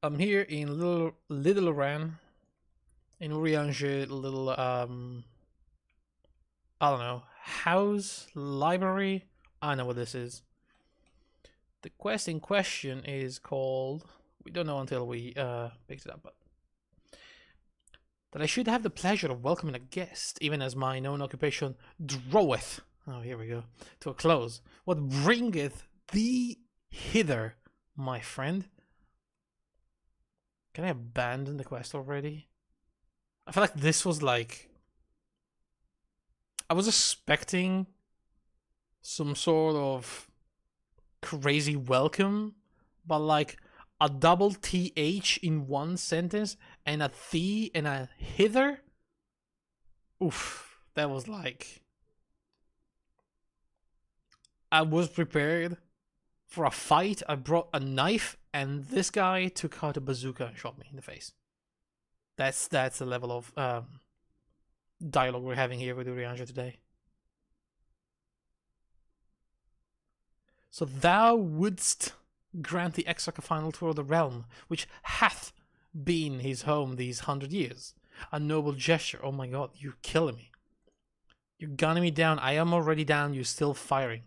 I'm here in Little Ran, in Uriange, little I don't know, house, library. I know what this is. The quest in question is called. We don't know until we picked it up, but that I should have the pleasure of welcoming a guest, even as my known occupation draweth. Oh, here we go. To a close. What bringeth thee hither, my friend? Can I abandon the quest already? I feel like this was like... I was expecting some sort of crazy welcome, but like a double TH in one sentence and a thee and a hither? Oof, that was like... I was prepared for a fight. I brought a knife and this guy took out a bazooka and shot me in the face. That's the level of dialogue we're having here with Urianger today. So thou wouldst grant the Exarch a final tour of the realm, which hath been his home these 100 years. A noble gesture. Oh my god, you're killing me. You're gunning me down. I am already down, you're still firing.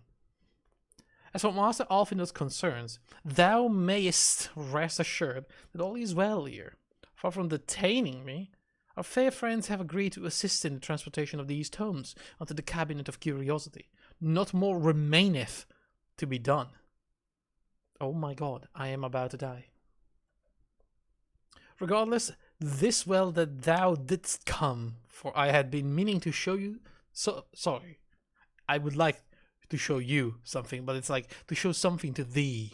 As for Master Alfindel's concerns, thou mayest rest assured that all is well here. Far from detaining me, our fair friends have agreed to assist in the transportation of these tomes unto the Cabinet of Curiosity. Not more remaineth to be done. Oh my god, I am about to die. Regardless, this well that thou didst come, for I had been meaning to show you... Sorry. I would like to show you something, but it's like to show something to thee.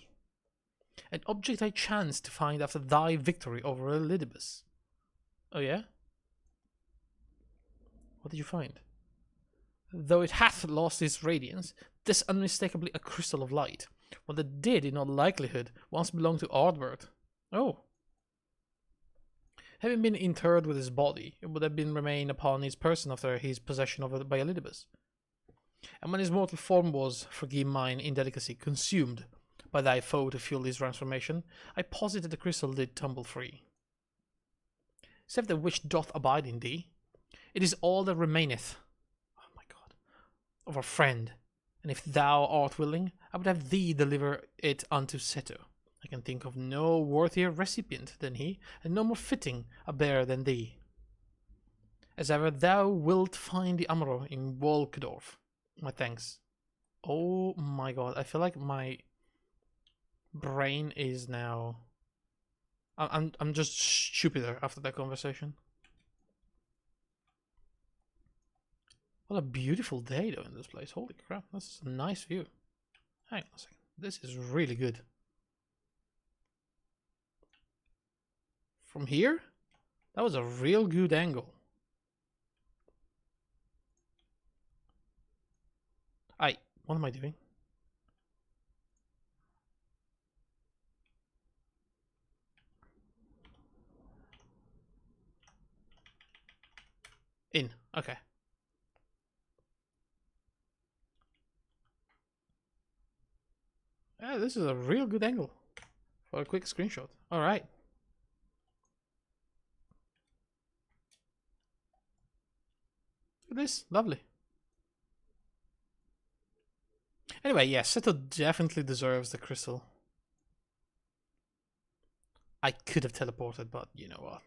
An object I chanced to find after thy victory over Elidibus. Oh yeah? What did you find? Though it hath lost its radiance, 'tis unmistakably a crystal of light. What it did, in all likelihood, once belonged to Ardbert. Oh. Having been interred with his body, it would have been remain upon his person after his possession of it by Elidibus. And when his mortal form was, forgive mine indelicacy, consumed by thy foe to fuel his transformation, I posit the crystal did tumble free. Save that which doth abide in thee, it is all that remaineth, oh my god, of our friend, and if thou art willing, I would have thee deliver it unto Seto. I can think of no worthier recipient than he, and no more fitting a bearer than thee. As ever thou wilt find the Amaro in Wolkedorf. My thanks. Oh my god, I feel like my brain is now... I'm just stupider after that conversation. What a beautiful day though in this place. Holy crap, that's a nice view. Hang on a second. This is really good. From here? That was a real good angle. What am I doing? In. Okay. Yeah, this is a real good angle for a quick screenshot. All right. Look at this. Lovely. Anyway, yeah, Seto definitely deserves the crystal. I could have teleported, but you know what?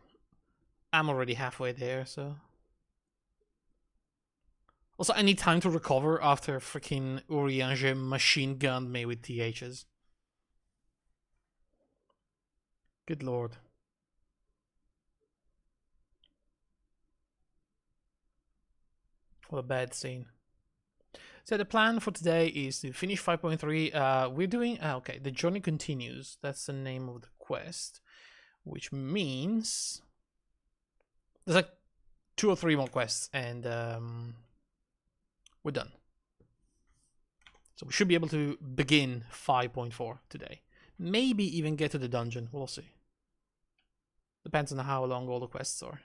I'm already halfway there, so... Also, I need time to recover after freaking Urianger machine gunned me with THs. Good lord. What a bad scene. So the plan for today is to finish 5.3. We're doing... okay, the journey continues. That's the name of the quest. Which means... there's like 2 or 3 more quests and... we're done. So we should be able to begin 5.4 today. Maybe even get to the dungeon. We'll see. Depends on how long all the quests are.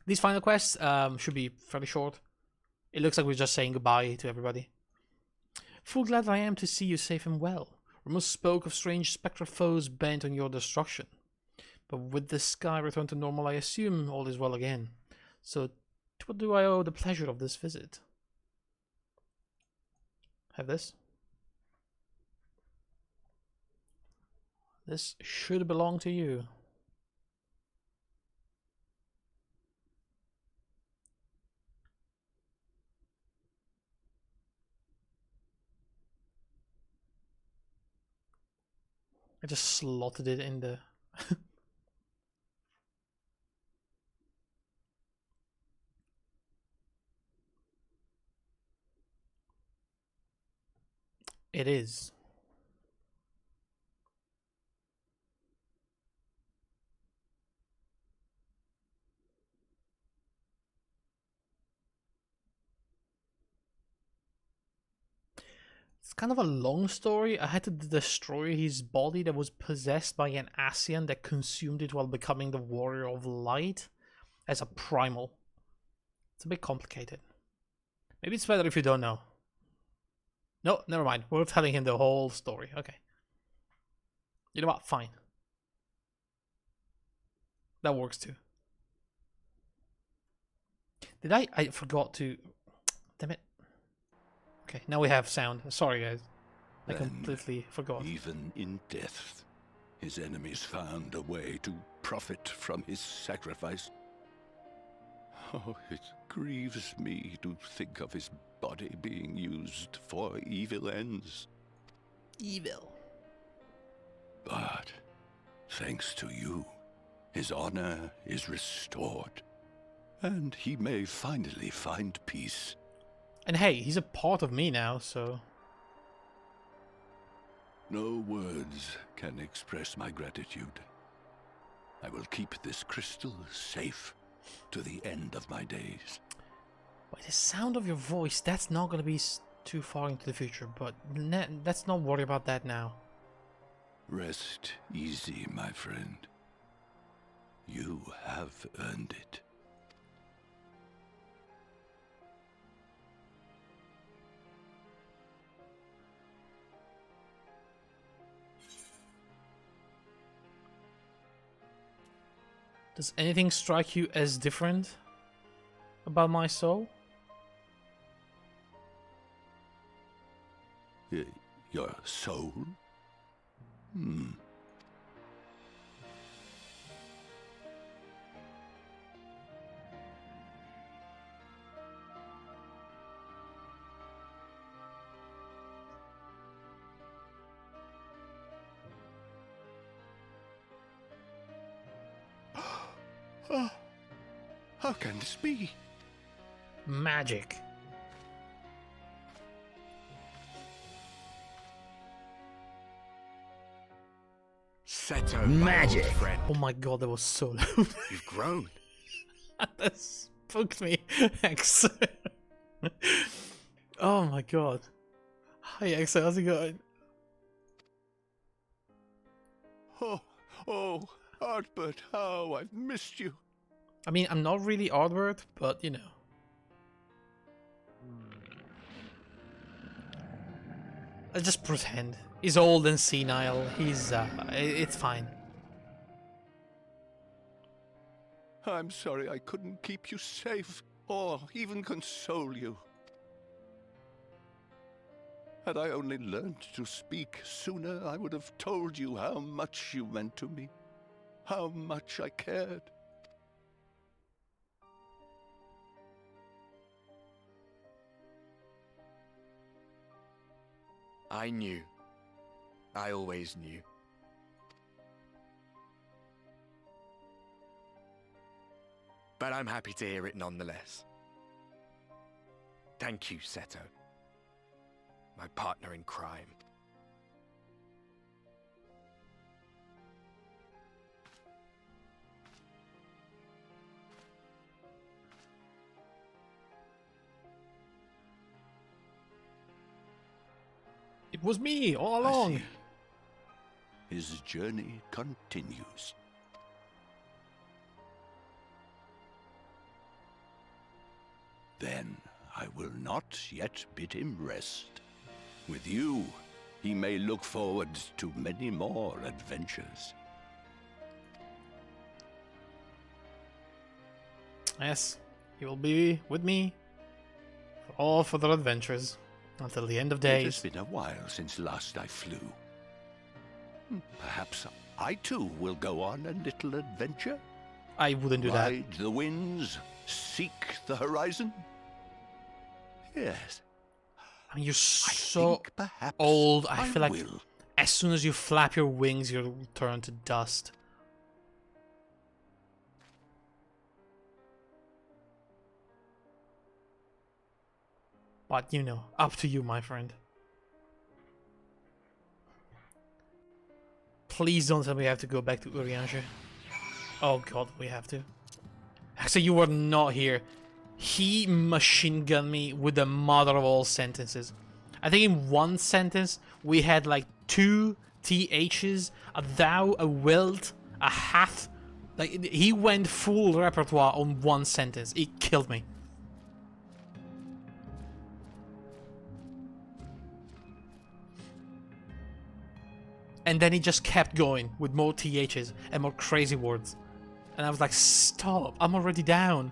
These final quests should be fairly short. It looks like we're just saying goodbye to everybody. Full glad I am to see you safe and well. Rumors spoke of strange spectral foes bent on your destruction. But with the sky returned to normal, I assume all is well again. So, to what do I owe the pleasure of this visit? Have this. This should belong to you. I just slotted it in the... It is. It's kind of a long story. I had to destroy his body that was possessed by an Ascian that consumed it while becoming the Warrior of Light as a primal. It's a bit complicated. Maybe it's better if you don't know. No, never mind. We're telling him the whole story. Okay. You know what? Fine. That works too. Did I forgot to... Damn it. Okay, now we have sound. Sorry, guys. I completely forgot. Even in death, his enemies found a way to profit from his sacrifice. Oh, it grieves me to think of his body being used for evil ends. Evil. But, thanks to you, his honor is restored, and he may finally find peace. And hey, he's a part of me now, so... No words can express my gratitude. I will keep this crystal safe to the end of my days. By the sound of your voice, that's not going to be too far into the future, but let's not worry about that now. Rest easy, my friend. You have earned it. Does anything strike you as different about my soul? Your soul? Oh, how can this be? Magic. Seto, Magic. Friend. Oh my god, that was so loud. You've grown. That spooked me, X. Oh my god. Hi X, how's it going? Oh, Artbert, how I've missed you. I mean, I'm not really Ardbert, but you know. I just pretend. He's old and senile. He's, it's fine. I'm sorry I couldn't keep you safe, or even console you. Had I only learned to speak sooner, I would have told you how much you meant to me, how much I cared. I knew. I always knew. But I'm happy to hear it nonetheless. Thank you, Seto. My partner in crime. It was me all I along. see. His journey continues. Then I will not yet bid him rest. With you, he may look forward to many more adventures. Yes, he will be with me for all further adventures until the end of days. It has been a while since last I flew. Perhaps I too will go on a little adventure. I wouldn't do that. Ride the winds, seek the horizon. Yes. I mean, you're I so think perhaps old. I feel like will. as soon as you flap your wings, you'll turn to dust. But, you know, up to you, my friend. Please don't tell me we have to go back to Urianger. Oh god, we have to. Actually, you were not here. He machine gunned me with the mother of all sentences. I think in one sentence, we had like 2 THs, a thou, a wilt, a hath. Like, he went full repertoire on one sentence. It killed me. And then he just kept going with more THs and more crazy words. And I was like, stop, I'm already down.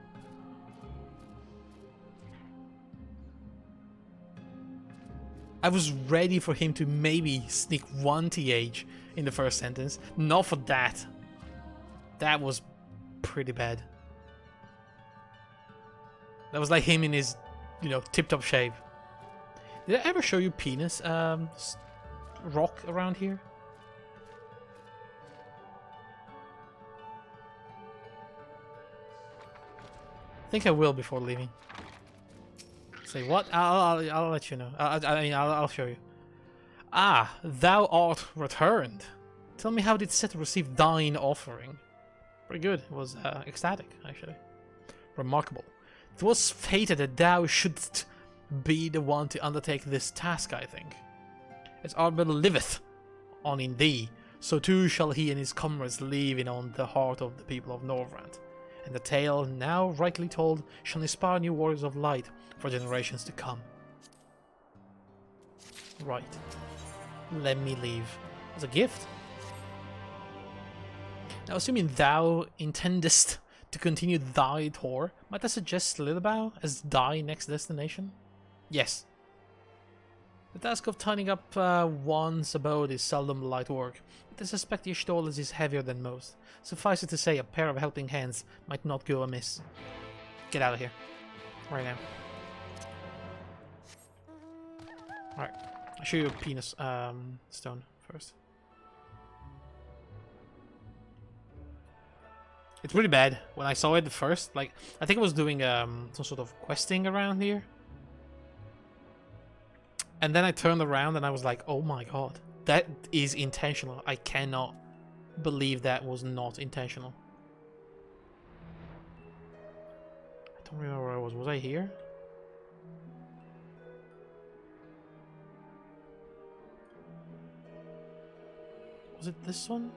I was ready for him to maybe sneak 1 TH in the first sentence. Not for that. That was pretty bad. That was like him in his, you know, tip-top shape. Did I ever show you penis rock around here? I think I will before leaving. Say what? I'll let you know. I'll show you. Ah, thou art returned. Tell me, how did Seth receive thine offering? Pretty good. It was ecstatic, actually. Remarkable. It was fated that thou shouldst be the one to undertake this task, I think. As Arbel liveth on in thee, so too shall he and his comrades live in on the heart of the people of Norvrandt. And the tale, now rightly told, shall inspire new warriors of light for generations to come. Right. Let me leave. As a gift. Now, assuming thou intendest to continue thy tour, might I suggest Lilibao as thy next destination? Yes. The task of tidying up one's abode is seldom light work, but I suspect Y'shtola is heavier than most. Suffice it to say, a pair of helping hands might not go amiss. Get out of here. Right now. Alright. I'll show you a penis stone first. It's really bad. When I saw it first, like, I think I was doing some sort of questing around here. And then I turned around and I was like, oh my god, that is intentional. I cannot believe that was not intentional. I don't remember where I was. Was I here? Was it this one?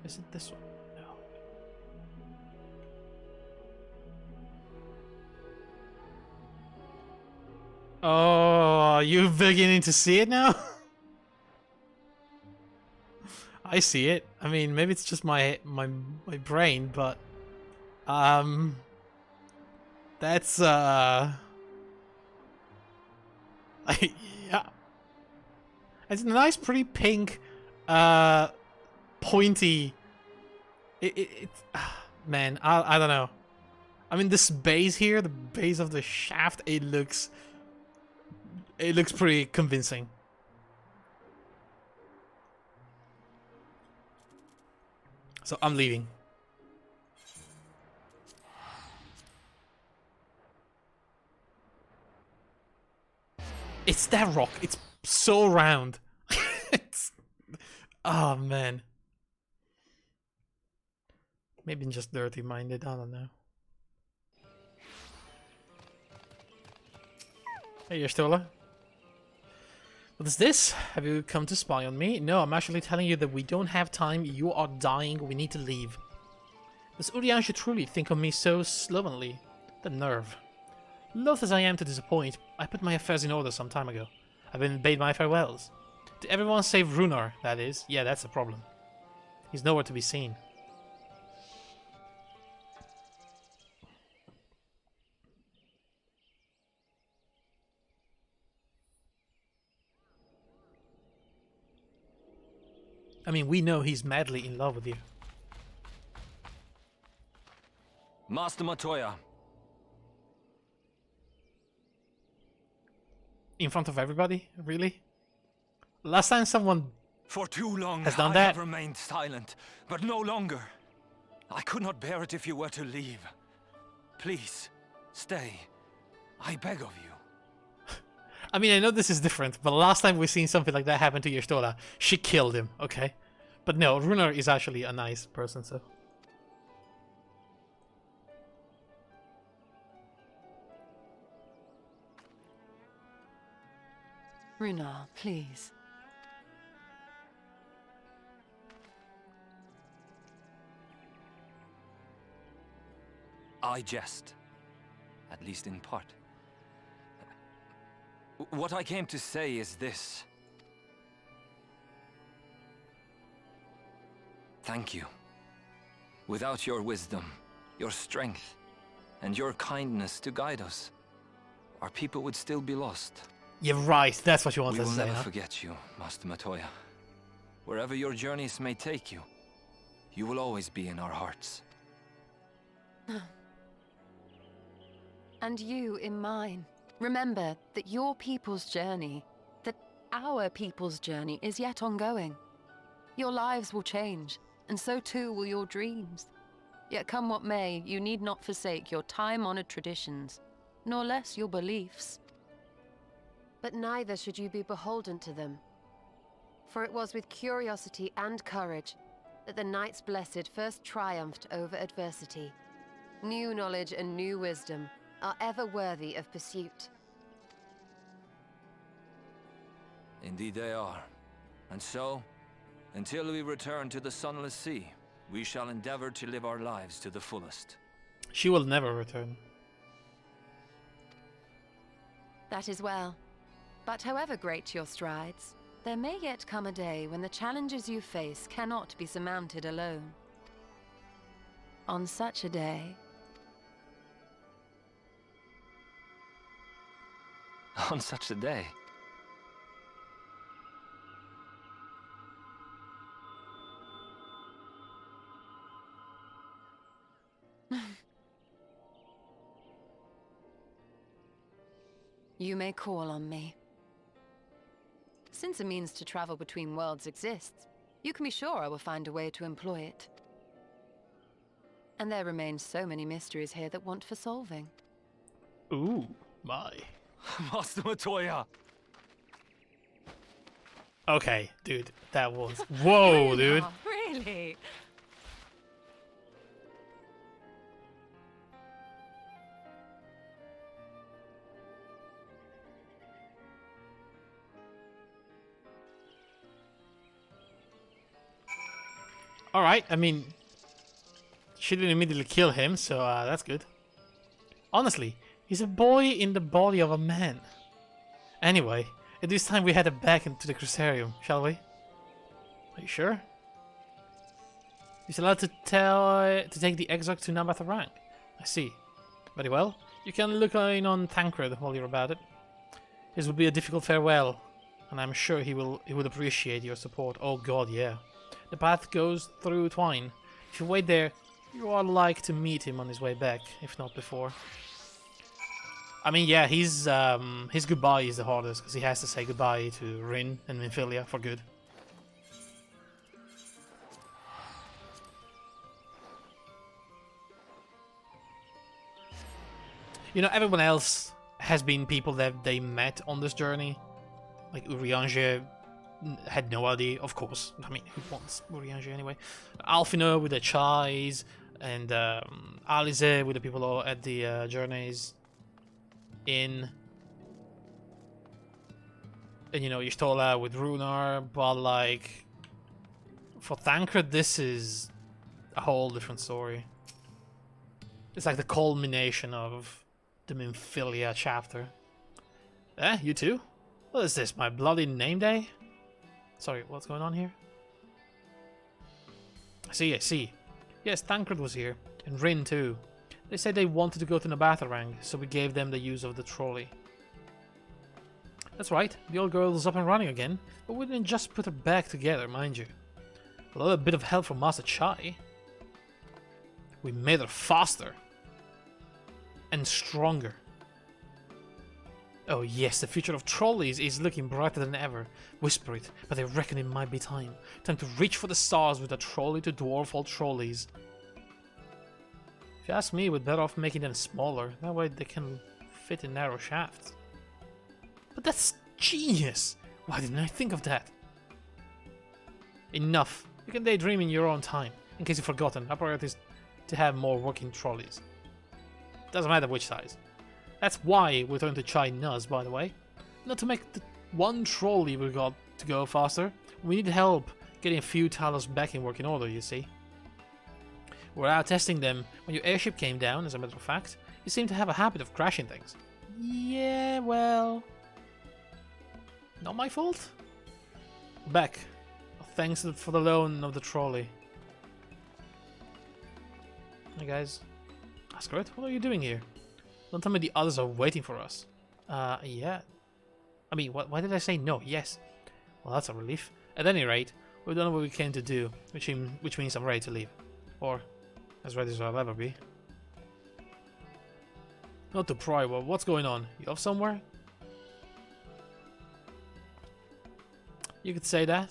Is it this one? No. Oh, you beginning to see it now? I see it. I mean, maybe it's just my brain, but that's yeah. It's a nice pretty pink pointy man, I don't know. I mean, this base here, the base of the shaft, it looks pretty convincing. So I'm leaving. It's that rock. It's so round. It's... Oh, man. Maybe I'm just dirty-minded. I don't know. Hey, Y'shtola. What is this? Have you come to spy on me? No, I'm actually telling you that we don't have time. You are dying. We need to leave. Does Urianger truly think of me so slovenly? The nerve. Loath as I am to disappoint, I put my affairs in order some time ago. I've been bade my farewells. To everyone save Runar, that is. Yeah, that's the problem. He's nowhere to be seen. I mean, we know he's madly in love with you. Master Matoya. In front of everybody? Really? Last time someone For too long has done I that. have remained silent, but no longer. I could not bear it if you were to leave. Please, stay. I beg of you. I mean, I know this is different, but last time we've seen something like that happen to Y'shtola, she killed him, okay? But no, Runar is actually a nice person, so... Runar, please. I jest. At least in part. What I came to say is this. Thank you. Without your wisdom, your strength, and your kindness to guide us, our people would still be lost. You're right, that's what you wanted We to will say, never huh? forget you, Master Matoya. Wherever your journeys may take you, you will always be in our hearts. And you in mine. Remember that your people's journey, that our people's journey is yet ongoing. Your lives will change, and so too will your dreams. Yet come what may, you need not forsake your time-honored traditions, nor less your beliefs. But neither should you be beholden to them. For it was with curiosity and courage that the Knights Blessed first triumphed over adversity. New knowledge and new wisdom are ever worthy of pursuit. Indeed they are. And so, until we return to the Sunless Sea, we shall endeavor to live our lives to the fullest. She will never return. That is well. But however great your strides, there may yet come a day when the challenges you face cannot be surmounted alone. On such a day... On such a day. You may call on me. Since a means to travel between worlds exists, you can be sure I will find a way to employ it. And there remain so many mysteries here that want for solving. Ooh, my. Master Matoya! Okay, dude, that was... Whoa, dude! Oh, really? Alright, I mean... She didn't immediately kill him, so that's good. Honestly, he's a boy in the body of a man. Anyway, at this time we head back into the Crucerium, shall we? Are you sure? He's allowed to take the exarch to Norvrandt. I see. Very well. You can look in on Tancred while you're about it. This will be a difficult farewell, and I'm sure he would appreciate your support. Oh god, yeah. The path goes through Twine. If you wait there, you are like to meet him on his way back, if not before. I mean, yeah, his goodbye is the hardest, because he has to say goodbye to Rin and Minfilia for good. You know, everyone else has been people that they met on this journey. Like Urianger had no idea, of course. I mean, who wants Urianger anyway? Alfino with the Chais, and Alize with the people at the journeys in. And you know, Y'shtola with Runar, but like for Thancred, this is a whole different story. It's like the culmination of The Minfilia chapter. Eh, you too? What is this, my bloody name day? Sorry, what's going on here? I see. Yes, Tancred was here, and Rin too. They said they wanted to go to Nabatharang, so we gave them the use of the trolley. That's right, the old girl is up and running again, but we didn't just put her back together, mind you. A little bit of help from Master Chai. We made her faster. And stronger. Oh yes, the future of trolleys is looking brighter than ever. Whisper it, but I reckon it might be time. Time to reach for the stars with a trolley to dwarf all trolleys. If you ask me, we're better off making them smaller. That way they can fit in narrow shafts. But that's genius! Why didn't I think of that? Enough. You can daydream in your own time. In case you've forgotten, our priority is to have more working trolleys. Doesn't matter which size. That's why we turned to Chai Nuz, by the way. Not to make the one trolley we got to go faster. We need help getting a few Talos back in working order, you see. We're out testing them when your airship came down, as a matter of fact. You seem to have a habit of crashing things. Yeah, well... not my fault? Back. Thanks for the loan of the trolley. Hey guys. Asgard, what are you doing here? Don't tell me the others are waiting for us. Yeah. I mean, why did I say no? Yes. Well, that's a relief. At any rate, we've done what we came to do, which means I'm ready to leave. Or, as ready as I'll ever be. Not to pry, but what's going on? You off somewhere? You could say that.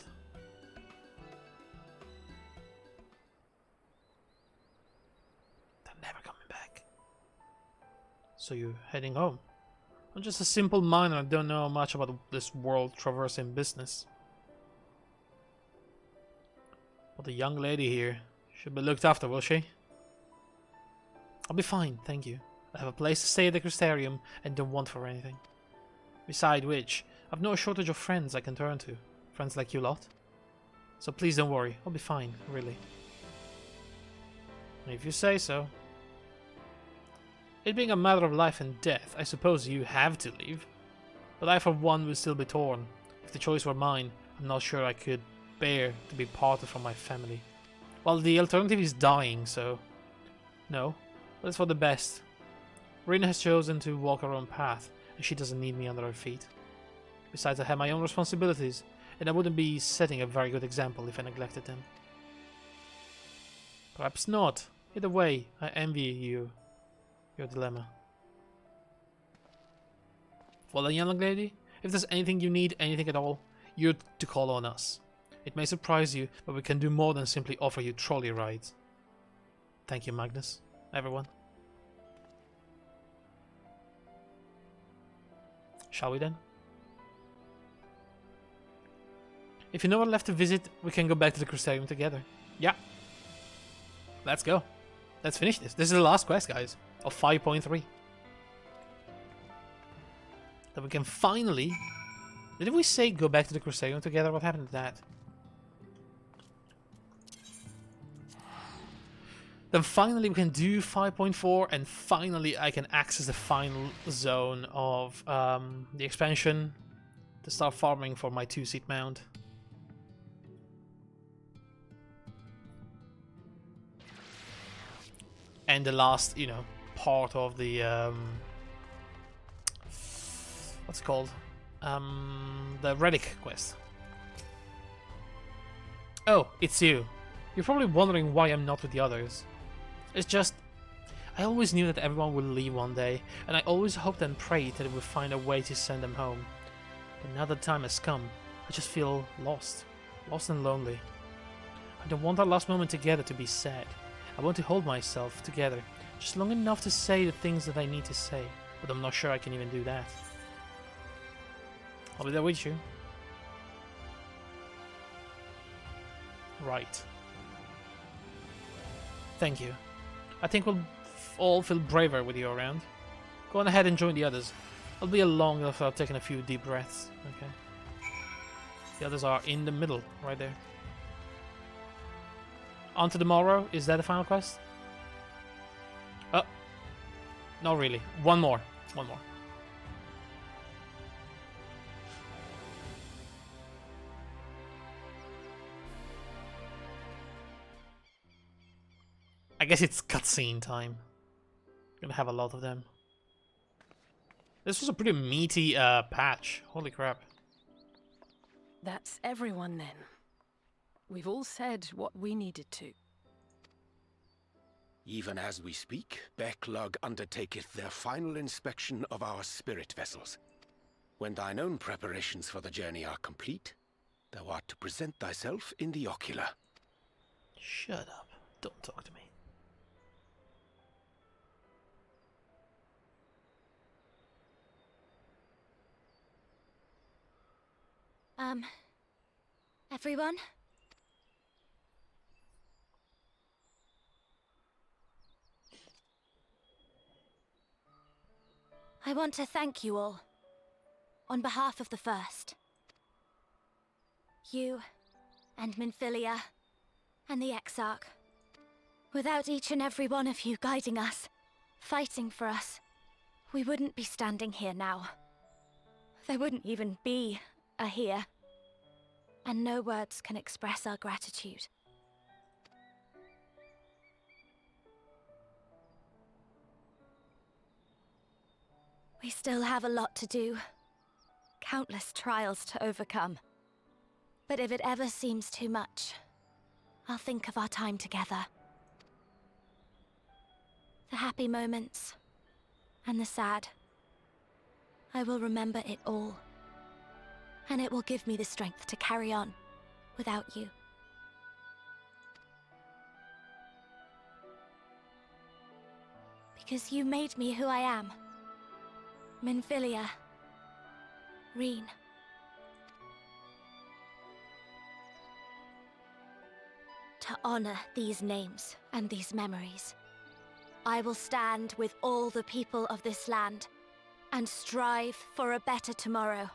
They're never coming back. So you're heading home? I'm just a simple miner. I don't know much about this world traversing business. But the young lady here should be looked after, will she? I'll be fine, thank you. I have a place to stay at the Crystarium and don't want for anything. Beside which, I've no shortage of friends I can turn to. Friends like you lot. So please don't worry, I'll be fine, really. If you say so. It being a matter of life and death, I suppose you have to leave. But I for one will still be torn. If the choice were mine, I'm not sure I could bear to be parted from my family. Well, the alternative is dying, so... no, but it's for the best. Rin has chosen to walk her own path, and she doesn't need me under her feet. Besides, I have my own responsibilities, and I wouldn't be setting a very good example if I neglected them. Perhaps not. Either way, I envy you. Your dilemma. Well then, young lady, if there's anything you need, anything at all, you're to call on us. It may surprise you, but we can do more than simply offer you trolley rides. Thank you, Magnus. Everyone. Shall we then? If you know what left to visit, we can go back to the Crystarium together. Yeah. Let's go. Let's finish this. This is the last quest, guys, of 5.3. That we can finally... Did we say go back to the Crystarium together? What happened to that? Then finally we can do 5.4, and finally I can access the final zone of the expansion to start farming for my 2-seat mount. And the last, you know, part of the what's it called? The relic quest. Oh, it's you. You're probably wondering why I'm not with the others. It's just, I always knew that everyone would leave one day, and I always hoped and prayed that we would find a way to send them home. But now that time has come, I just feel lost. Lost and lonely. I don't want our last moment together to be sad. I want to hold myself together, just long enough to say the things that I need to say, but I'm not sure I can even do that. I'll be there with you. Right. Thank you. I think we'll all feel braver with you around. Go on ahead and join the others. I'll be along after I've taken a few deep breaths. Okay. The others are in the middle, right there. On to the morrow. Is that the final quest? Oh. Not really. One more. One more. I guess it's cutscene time. Gonna have a lot of them. This was a pretty meaty patch. Holy crap. That's everyone then. We've all said what we needed to. Even as we speak, Backlog undertaketh their final inspection of our spirit vessels. When thine own preparations for the journey are complete, thou art to present thyself in the ocular. Shut up. Don't talk to me. Everyone? I want to thank you all, on behalf of the First. You, and Minfilia, and the Exarch. Without each and every one of you guiding us, fighting for us, we wouldn't be standing here now. There wouldn't even be a here. And no words can express our gratitude. We still have a lot to do. Countless trials to overcome. But if it ever seems too much, I'll think of our time together. The happy moments, and the sad. I will remember it all. And it will give me the strength to carry on without you. Because you made me who I am. Minfilia. Reen. To honor these names and these memories, I will stand with all the people of this land and strive for a better tomorrow.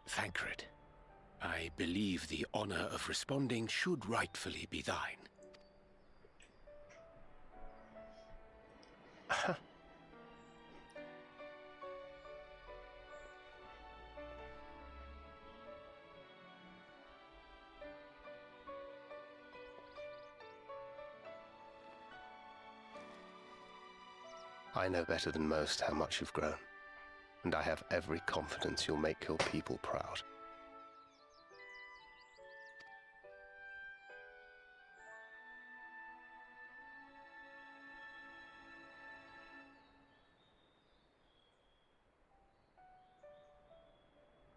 Thancred, I believe the honor of responding should rightfully be thine. I know better than most how much you've grown, and I have every confidence you'll make your people proud.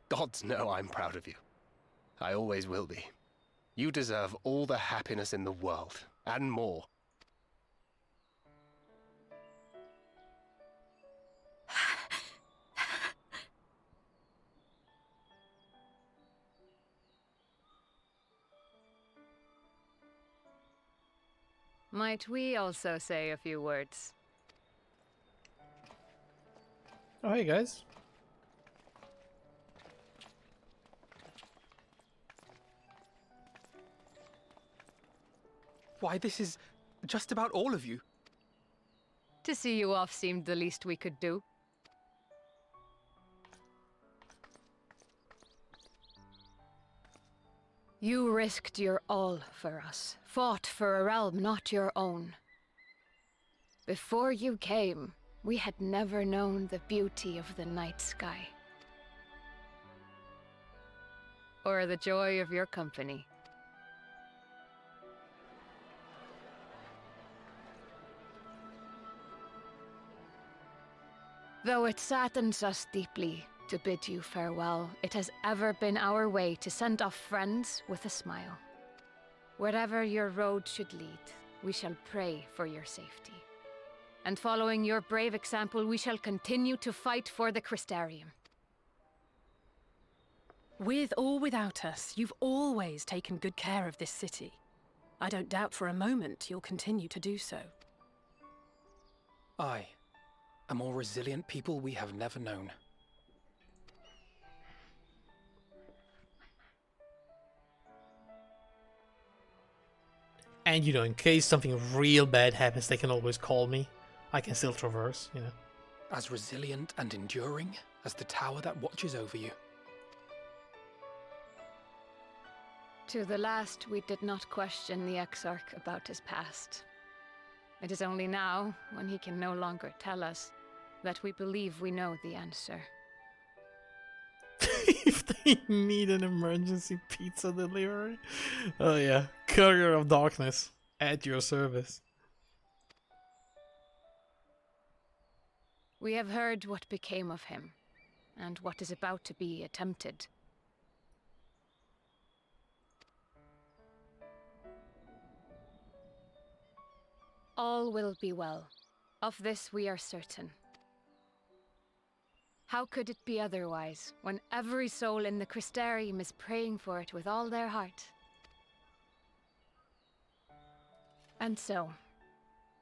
Gods know I'm proud of you. I always will be. You deserve all the happiness in the world, and more. Might we also say a few words? Oh, hey guys. Why, this is just about all of you. To see you off seemed the least we could do. You risked your all for us, fought for a realm not your own. Before you came, we had never known the beauty of the night sky. Or the joy of your company. Though it saddens us deeply to bid you farewell, it has ever been our way to send off friends with a smile. Wherever your road should lead, we shall pray for your safety. And following your brave example, we shall continue to fight for the Crystarium. With or without us, you've always taken good care of this city. I don't doubt for a moment you'll continue to do so. Aye. A more resilient people we have never known. And, you know, in case something real bad happens, they can always call me. I can still traverse, you know. As resilient and enduring as the tower that watches over you. To the last, we did not question the Exarch about his past. It is only now, when he can no longer tell us, that we believe we know the answer. If they need an emergency pizza delivery. Oh yeah, Courier of Darkness at your service. We have heard what became of him, and what is about to be attempted. All will be well. Of this we are certain. How could it be otherwise, when every soul in the Crystarium is praying for it with all their heart? And so,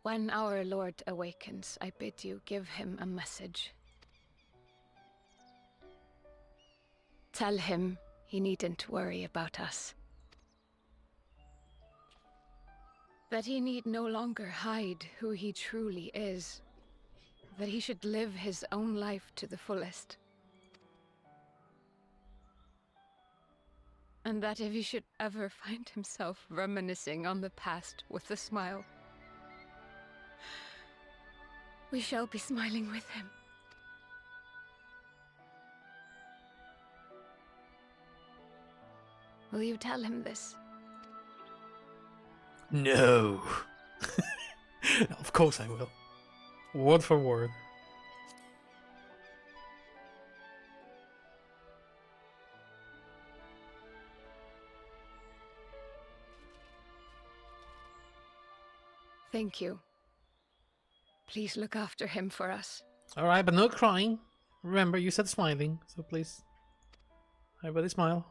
when our Lord awakens, I bid you give him a message. Tell him he needn't worry about us. That he need no longer hide who he truly is. That he should live his own life to the fullest. And that if he should ever find himself reminiscing on the past with a smile, we shall be smiling with him. Will you tell him this? No. Of course I will. Word for word. Thank you. Please look after him for us. Alright, but no crying. Remember, you said smiling, so please. Everybody smile.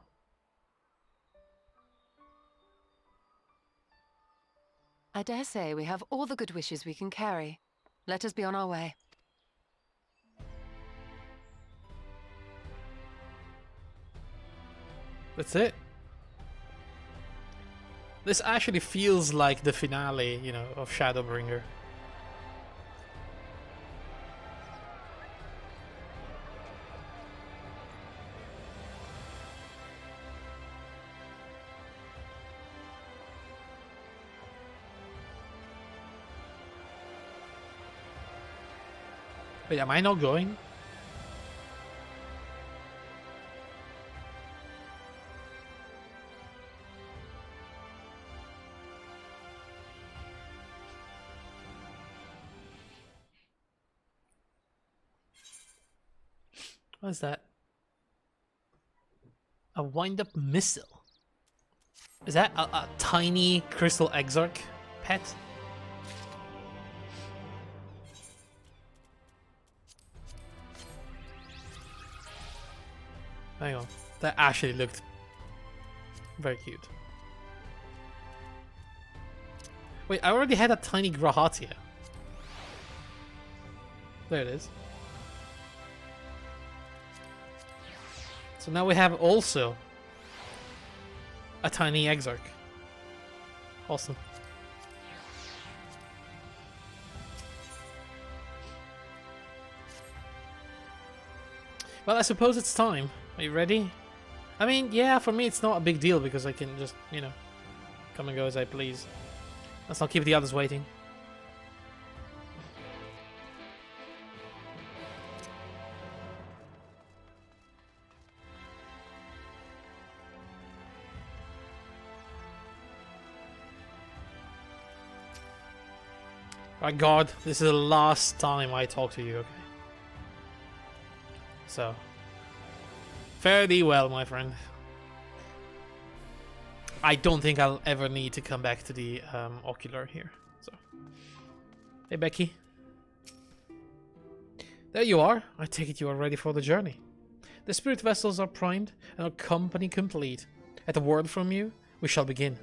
I dare say we have all the good wishes we can carry. Let us be on our way. That's it. This actually feels like the finale, you know, of Shadowbringer. Wait, am I not going? What is that? A wind-up missile. Is that a tiny crystal exarch pet? Hang on, that actually looked very cute. Wait, I already had a tiny Grahatia. There it is. So now we have also a tiny Exarch. Awesome. Well, I suppose it's time. Are you ready? I mean, yeah, for me it's not a big deal because I can just, you know, come and go as I please. Let's not keep the others waiting. My God, this is the last time I talk to you, okay? So, fare thee well, my friend. I don't think I'll ever need to come back to the ocular here. So, hey Becky. There you are. I take it you are ready for the journey. The spirit vessels are primed and our company complete. At a word from you, we shall begin.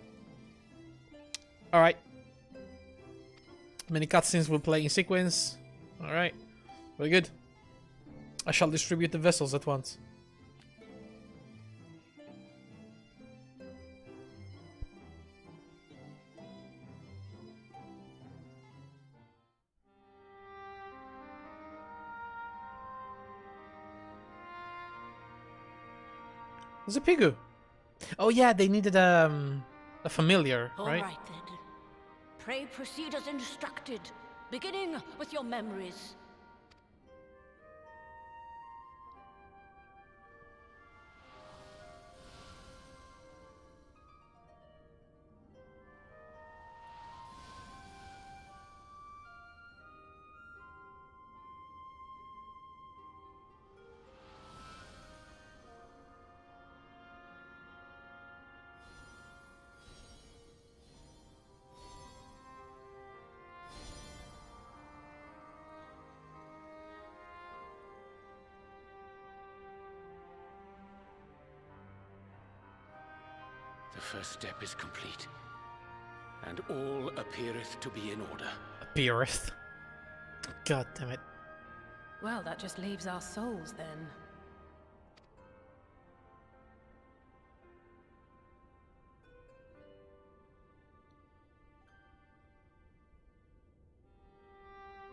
Alright. Many cutscenes will play in sequence. Alright. Very good. I shall distribute the vessels at once. There's a Pigu. Oh yeah, they needed a familiar, All right? right then. Pray proceed as instructed, beginning with your memories. The first step is complete, and all appeareth to be in order. Appeareth. God damn it. Well, that just leaves our souls then.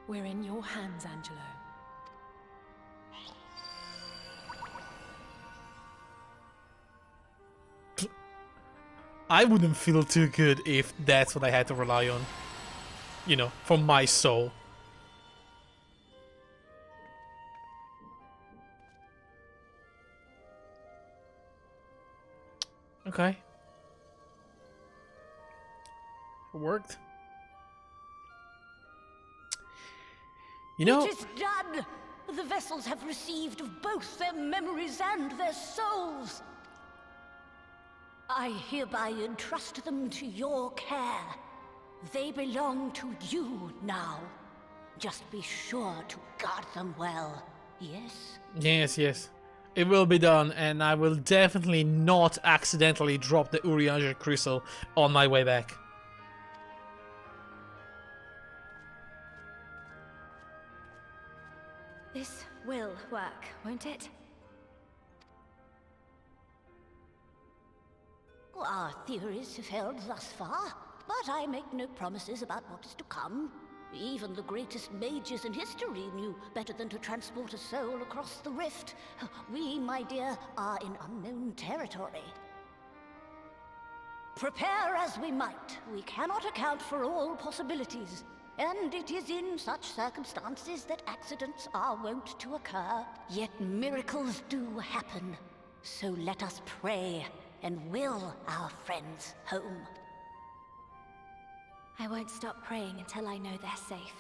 We're in your hands, Angelo. I wouldn't feel too good if that's what I had to rely on. You know, for my soul. Okay. It worked. You know... It is done! The vessels have received of both their memories and their souls. I hereby entrust them to your care. They belong to you now. Just be sure to guard them well, yes? Yes, yes. It will be done, and I will definitely not accidentally drop the Urianger crystal on my way back. This will work, won't it? Our theories have held thus far, but I make no promises about what is to come. Even the greatest mages in history knew better than to transport a soul across the rift. We, my dear, are in unknown territory. Prepare as we might, we cannot account for all possibilities. And it is in such circumstances that accidents are wont to occur. Yet miracles do happen. So let us pray and will our friends home. I won't stop praying until I know they're safe.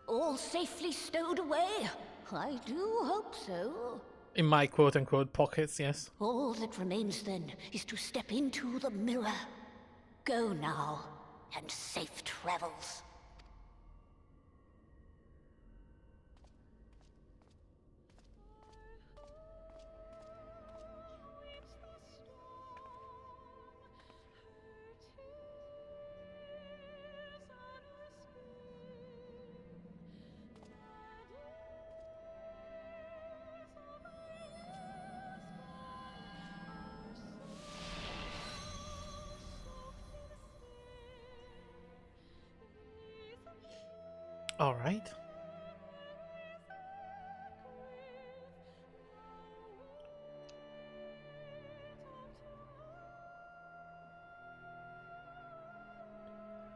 All safely stowed away? I do hope so. In my quote-unquote pockets, yes. All that remains then is to step into the mirror. Go now, and safe travels. All right.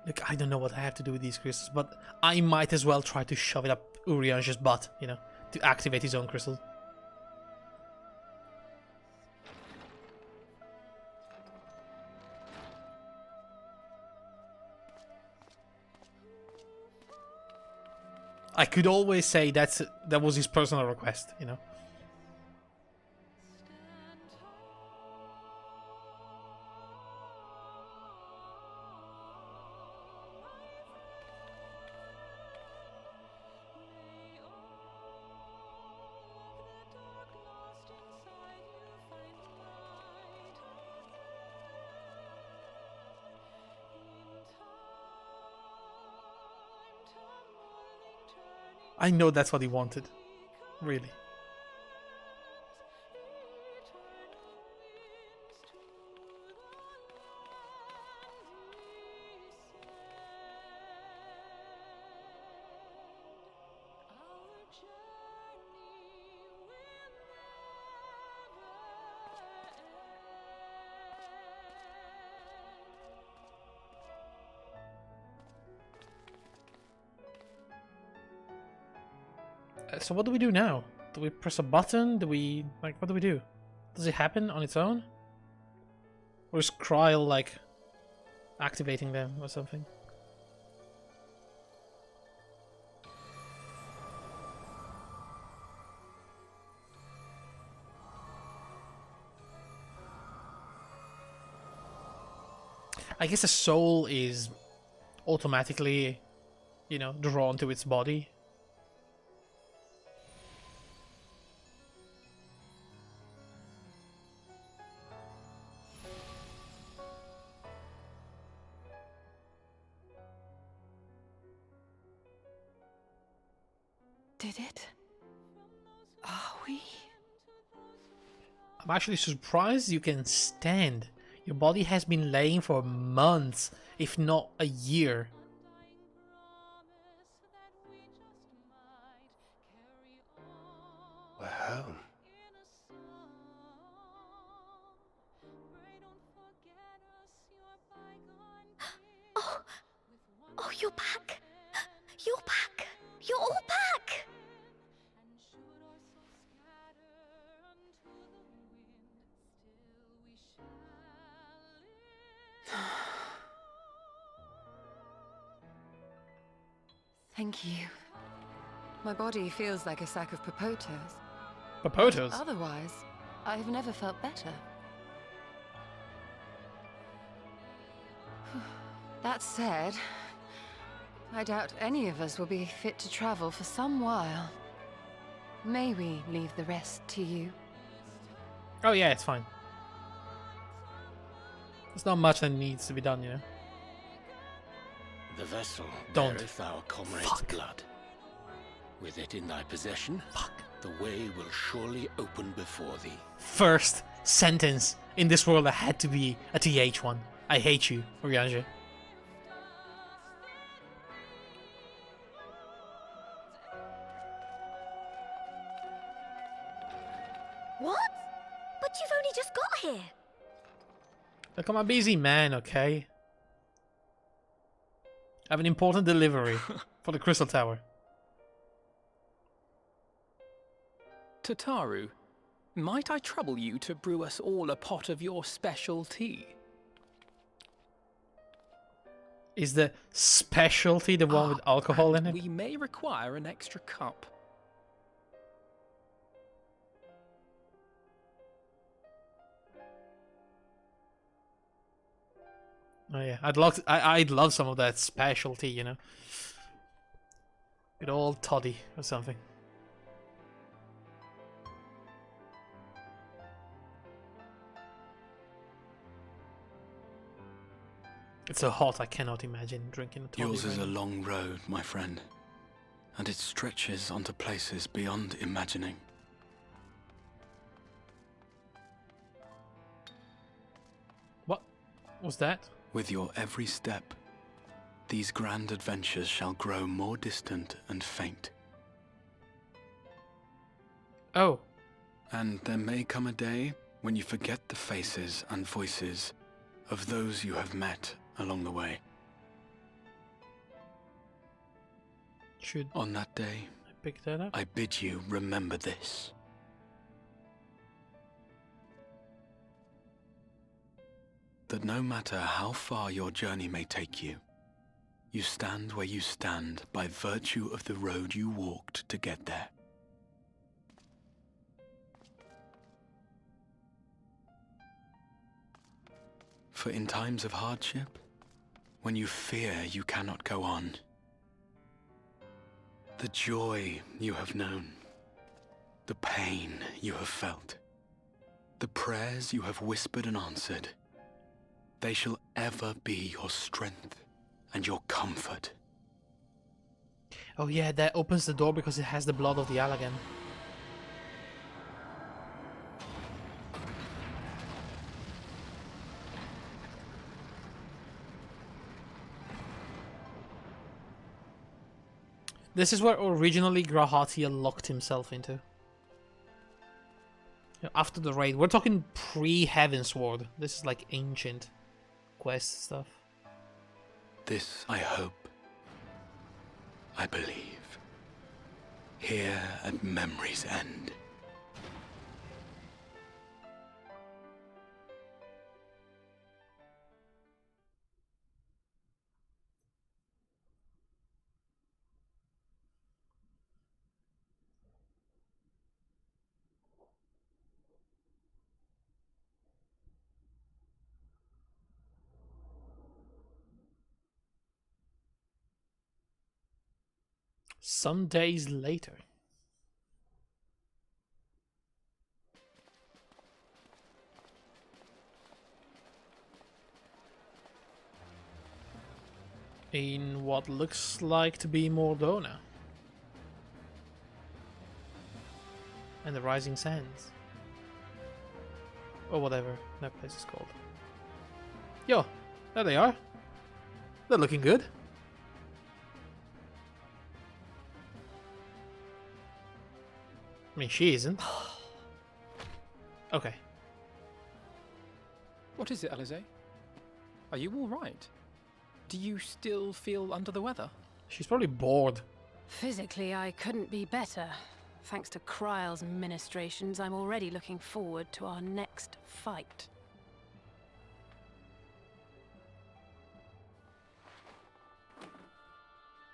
Look, I don't know what I have to do with these crystals, but I might as well try to shove it up Urianger's butt, you know, to activate his own crystal. I could always say that was his personal request, you know. I know that's what he wanted, really. So what do we do now? Do we press a button? Do we... like, what do we do? Does it happen on its own? Or is Kryl, like, activating them or something? I guess a soul is automatically, you know, drawn to its body. Did it? Are we? I'm actually surprised you can stand. Your body has been laying for months, if not a year. We're home. Oh, you're back. You're back. You're all back. Thank you. My body feels like a sack of popotos. Popotos? Otherwise, I've never felt better. That said, I doubt any of us will be fit to travel for some while. May we leave the rest to you? Oh yeah, it's fine. There's not much that needs to be done, you know? The vessel Don't. beareth our comrade's Fuck. blood. With it in thy possession, Fuck. the way will surely open before thee. First sentence in this world that had to be a TH one. I hate you, Oriange. What? But you've only just got here. Look, I'm a busy man, okay? I have an important delivery for the Crystal Tower. Tataru, might I trouble you to brew us all a pot of your special tea? Is the specialty the one with alcohol in it? We may require an extra cup. Oh yeah, I'd love some of that specialty, you know. Good old toddy or something. It's so hot I cannot imagine drinking a toddy. Yours is right a now. long road, my friend, and it stretches onto places beyond imagining. What was that? With your every step, these grand adventures shall grow more distant and faint. Oh. And there may come a day when you forget the faces and voices of those you have met along the way. Should On that day, I pick that up? I bid you remember this. That no matter how far your journey may take you, you stand where you stand by virtue of the road you walked to get there. For in times of hardship, when you fear you cannot go on, the joy you have known, the pain you have felt, the prayers you have whispered and answered, they shall ever be your strength and your comfort. Oh yeah, that opens the door because it has the blood of the Allagan. This is where originally Grahatia locked himself into. You know, after the raid. We're talking pre-Heavensward. This is like ancient quest stuff. This I hope, I believe. here at memory's end. Some days later. In what looks like to be Mordona. And the Rising Sands. Or whatever that place is called. Yo, there they are. They're looking good. I mean, she isn't. Okay. What is it, Alize? Are you all right? Do you still feel under the weather? She's probably bored. Physically, I couldn't be better. Thanks to Kryle's ministrations, I'm already looking forward to our next fight.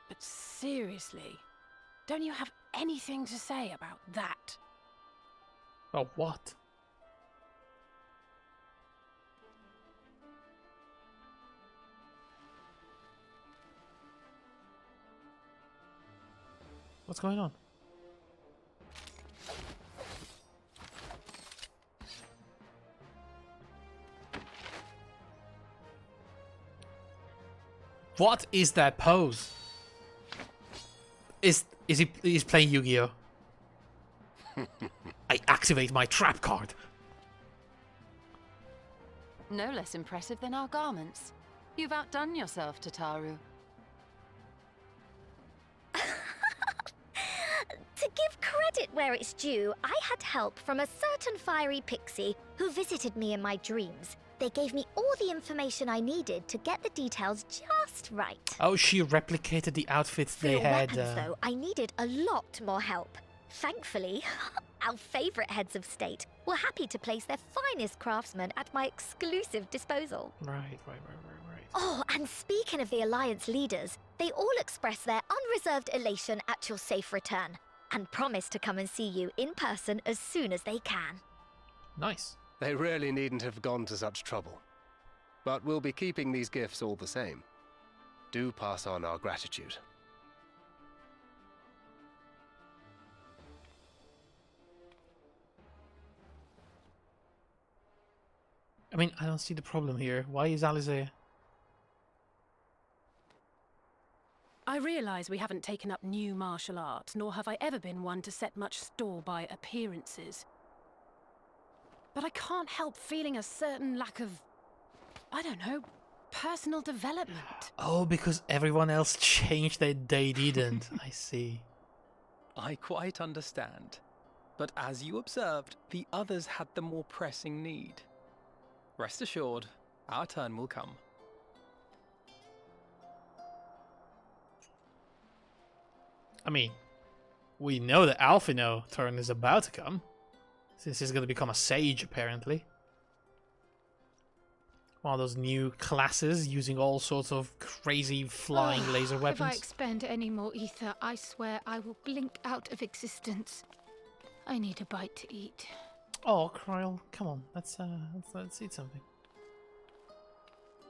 But seriously, don't you have anything to say about that? Oh, what? What's going on? What is that pose? He's playing Yu-Gi-Oh! I activate my trap card. No less impressive than our garments. You've outdone yourself, Tataru. To give credit where it's due, I had help from a certain fiery pixie who visited me in my dreams. They gave me all the information I needed to get the details just right. Oh, she replicated the outfits they had. For your weapons, though, I needed a lot more help. Thankfully, our favorite heads of state were happy to place their finest craftsmen at my exclusive disposal. Right. Oh, and speaking of the Alliance leaders, they all expressed their unreserved elation at your safe return, and promise to come and see you in person as soon as they can. Nice. They really needn't have gone to such trouble. But we'll be keeping these gifts all the same. Do pass on our gratitude. I mean, I don't see the problem here. Why is Alize... I realise we haven't taken up new martial arts, nor have I ever been one to set much store by appearances. But I can't help feeling a certain lack of, I don't know, personal development. Oh, because everyone else changed, they didn't. I see. I quite understand. But as you observed, the others had the more pressing need. Rest assured, our turn will come. I mean, we know that Alphino turn is about to come. Since he's going to become a sage, apparently. One of those new classes using all sorts of crazy flying laser weapons. If I expend any more ether, I swear I will blink out of existence. I need a bite to eat. Oh, Kryle, come on. Let's eat something.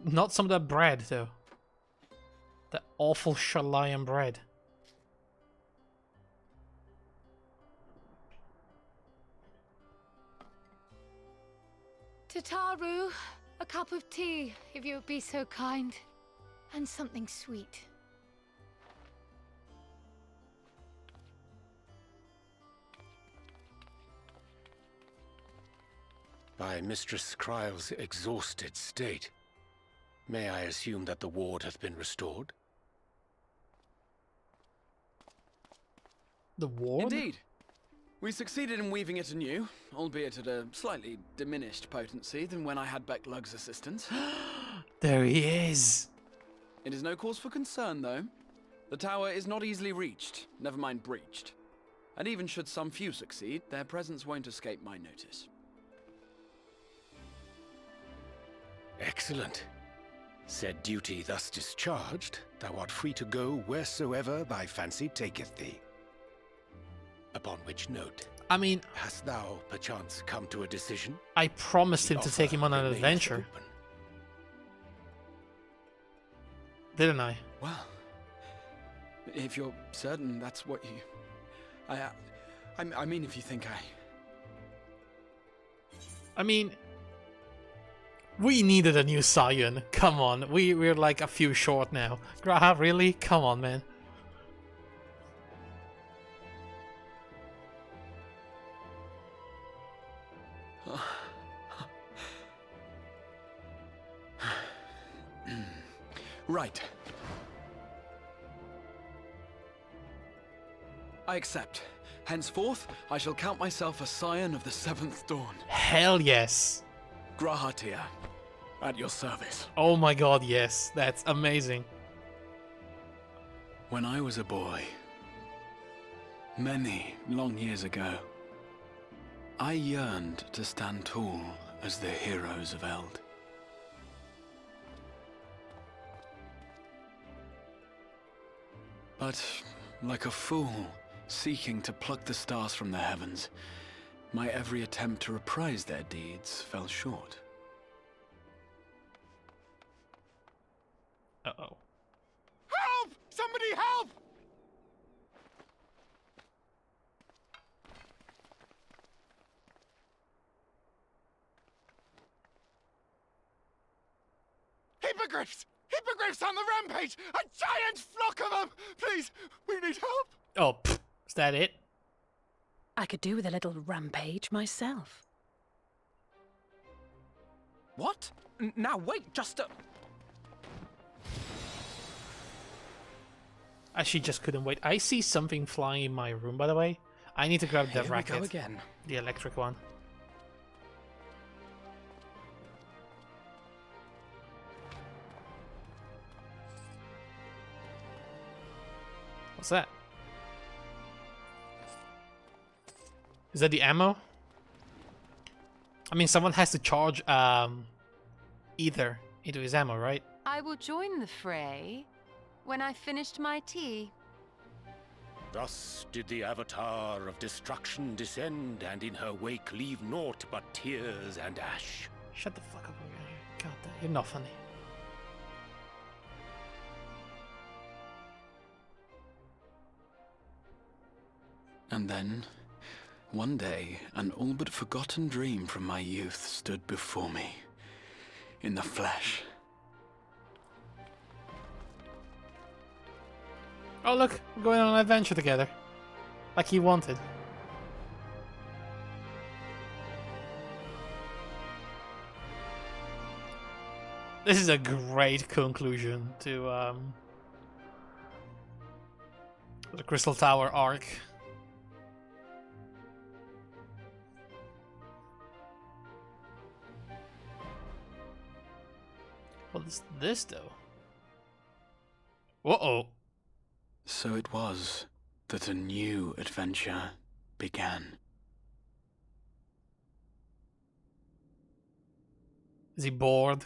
Not some of that bread, though. That awful Shalayan bread. Tataru, a cup of tea, if you would be so kind. And something sweet. By Mistress Kryle's exhausted state, may I assume that the ward hath been restored? The ward? Indeed. We succeeded in weaving it anew, albeit at a slightly diminished potency than when I had Becklug's assistance. There he is! It is no cause for concern, though. The tower is not easily reached, never mind breached. And even should some few succeed, their presence won't escape my notice. Excellent. Said duty thus discharged, thou art free to go wheresoever thy fancy taketh thee. Upon which note, I mean, hast thou perchance come to a decision? I promised him to take him on an adventure. Didn't I? Well, if you're certain that's what you... I mean, if you think I mean, we needed a new Scion. Come on, we're like a few short now. Graha, really? Come on, man. Right. I accept. Henceforth, I shall count myself a scion of the Seventh Dawn. Hell yes. Grahatia, at your service. Oh my god, yes. That's amazing. When I was a boy, many long years ago, I yearned to stand tall as the heroes of Eld. But, like a fool, seeking to pluck the stars from the heavens, my every attempt to reprise their deeds fell short. Uh-oh. Help! Somebody help! Hippogriffs! Hippogriffs on the rampage! A giant flock of them! Please, we need help! Oh, pfft, is that it? I could do with a little rampage myself. What? Now wait, just a... She just couldn't wait. I see something flying in my room, by the way. I need to grab the Here we racket. go again. The electric one. What's that? Is that the ammo? I mean, someone has to charge either into his ammo, right? I will join the fray when I finished my tea. Thus did the Avatar of Destruction descend, and in her wake leave naught but tears and ash. Shut the fuck up, God, you're not funny. And then, one day, an all but forgotten dream from my youth stood before me, in the flesh. Oh look, we're going on an adventure together. Like he wanted. This is a great conclusion to the Crystal Tower arc. What is this though? Uh-oh. So it was that a new adventure began. Is he bored?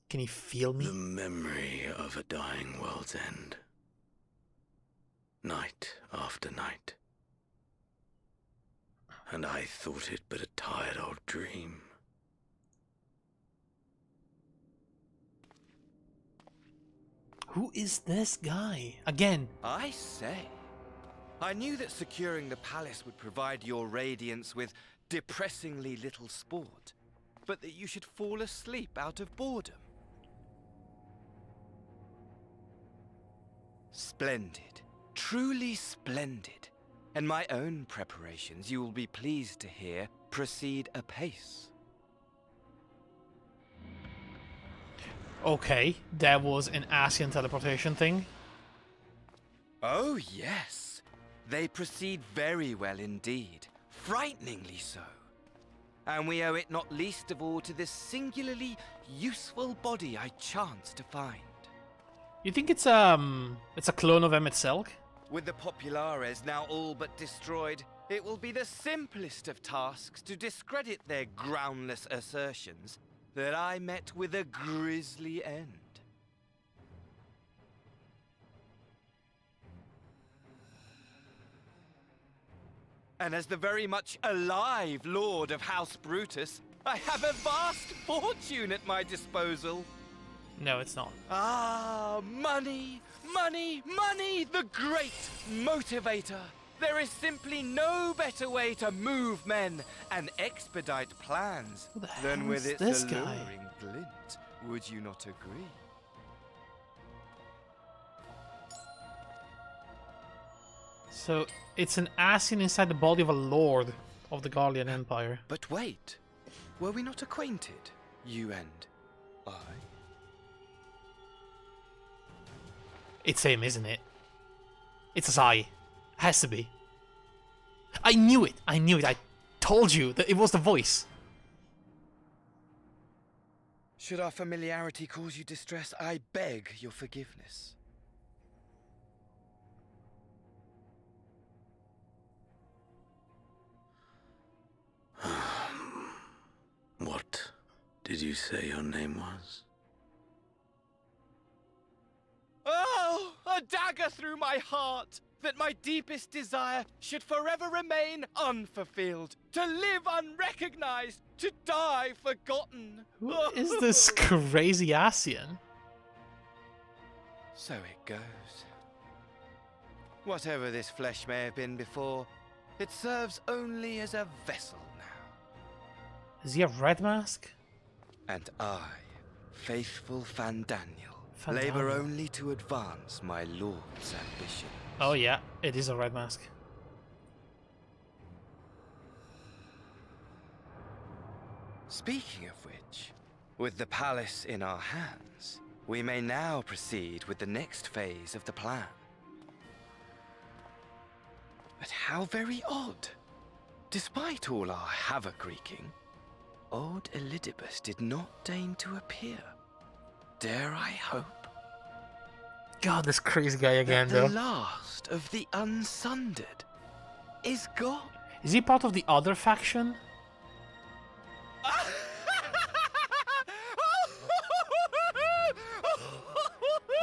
Can he feel me? The memory of a dying world's end. Night after night. And I thought it but a tired old dream. Who is this guy? Again. I say. I knew that securing the palace would provide your radiance with depressingly little sport, but that you should fall asleep out of boredom. Splendid. Truly splendid. And my own preparations, you will be pleased to hear, proceed apace. Okay, that was an Asian teleportation thing. Oh, yes. They proceed very well indeed. Frighteningly so. And we owe it not least of all to this singularly useful body I chanced to find. You think it's a clone of Emmett Selk? With the Populares now all but destroyed, it will be the simplest of tasks to discredit their groundless assertions that I met with a grisly end. And as the very much alive Lord of House Brutus, I have a vast fortune at my disposal. No, it's not. Ah, money, money, money, the great motivator. There is simply no better way to move men and expedite plans than with its alluring glint. Would you not agree? So, it's an Asien inside the body of a lord of the Garlean Empire. But wait, were we not acquainted, you and I? It's him, isn't it? It's Zai. Has to be. I knew it. I knew it. I told you that it was the voice. Should our familiarity cause you distress, I beg your forgiveness. What did you say your name was? Oh, a dagger through my heart, that my deepest desire should forever remain unfulfilled, to live unrecognized, to die forgotten. Who is this crazy Asien? So it goes. Whatever this flesh may have been before, it serves only as a vessel now. Is he a red mask? And I, faithful Fandaniel, labor only to advance my lord's ambition. Oh yeah, it is a red mask. Speaking of which, with the palace in our hands, we may now proceed with the next phase of the plan. But how very odd. Despite all our havoc wreaking, old Elidibus did not deign to appear. Dare I hope? God, this crazy guy again, that though. The last of the Unsundered is gone. Is he part of the other faction?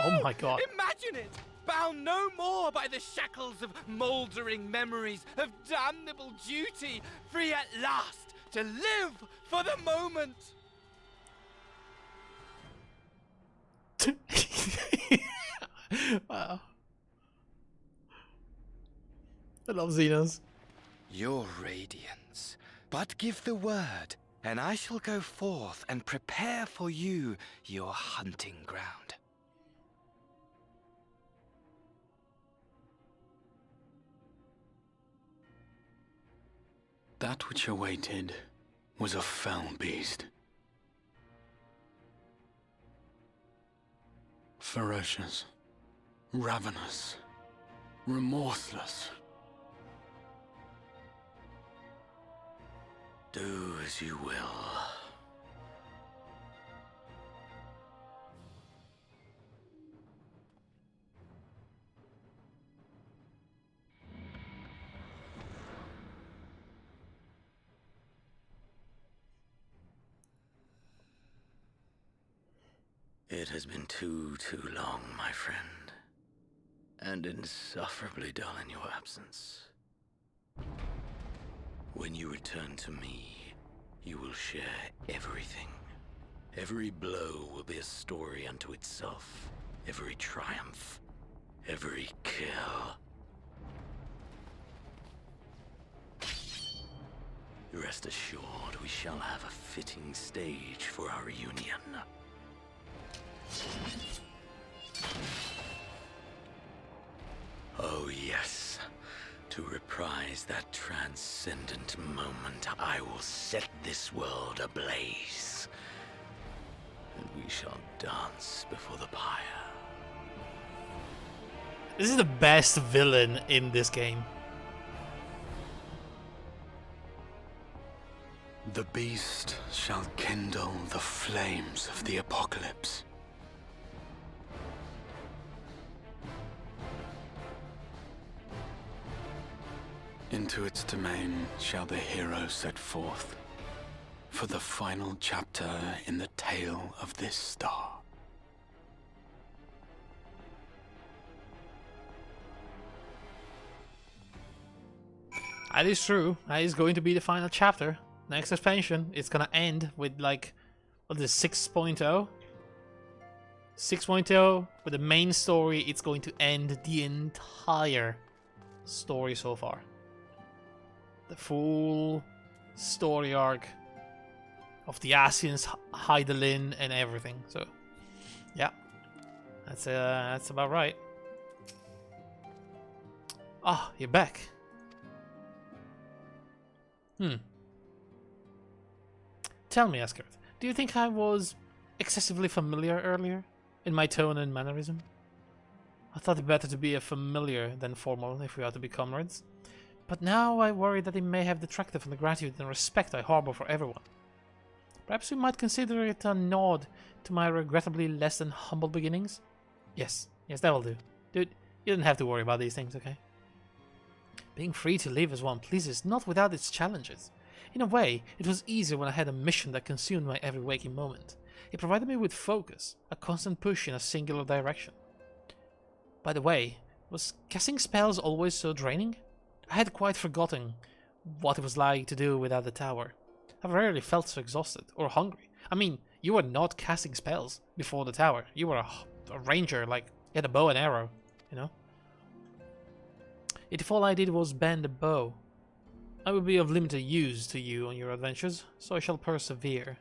Oh my god. Imagine it! Bound no more by the shackles of mouldering memories of damnable duty, free at last to live for the moment. Wow. I love Xenos. Your radiance. But give the word, and I shall go forth and prepare for you your hunting ground. That which awaited was a fell beast. Ferocious, ravenous, remorseless. Do as you will. It has been too long, my friend, and insufferably dull in your absence. When you return to me, you will share everything. Every blow will be a story unto itself. Every triumph, every kill. Rest assured, we shall have a fitting stage for our reunion. Oh yes, to reprise that transcendent moment, I will set this world ablaze. And we shall dance before the pyre. This is the best villain in this game. The beast shall kindle the flames of the apocalypse. Into its domain shall the hero set forth for the final chapter in the tale of this star. That is true. That is going to be the final chapter. Next expansion, it's gonna end with like, what is it, 6.0? 6.0 with the main story. It's going to end the entire story so far. The full story arc of the Asians, Hydaelyn, and everything. So, yeah, that's about right. Ah, you're back. Tell me, Asgard, do you think I was excessively familiar earlier in my tone and mannerism? I thought it better to be a familiar than formal if we are to be comrades. But now I worry that it may have detracted from the gratitude and respect I harbor for everyone. Perhaps we might consider it a nod to my regrettably less than humble beginnings? Yes, that will do. Dude, you don't have to worry about these things, okay? Being free to live as one pleases, not without its challenges. In a way, it was easier when I had a mission that consumed my every waking moment. It provided me with focus, a constant push in a singular direction. By the way, was casting spells always so draining? I had quite forgotten what it was like to do without the tower. I've rarely felt so exhausted or hungry. I mean, you were not casting spells before the tower. You were a ranger, like, you had a bow and arrow, you know? Yet if all I did was bend a bow, I will be of limited use to you on your adventures, so I shall persevere.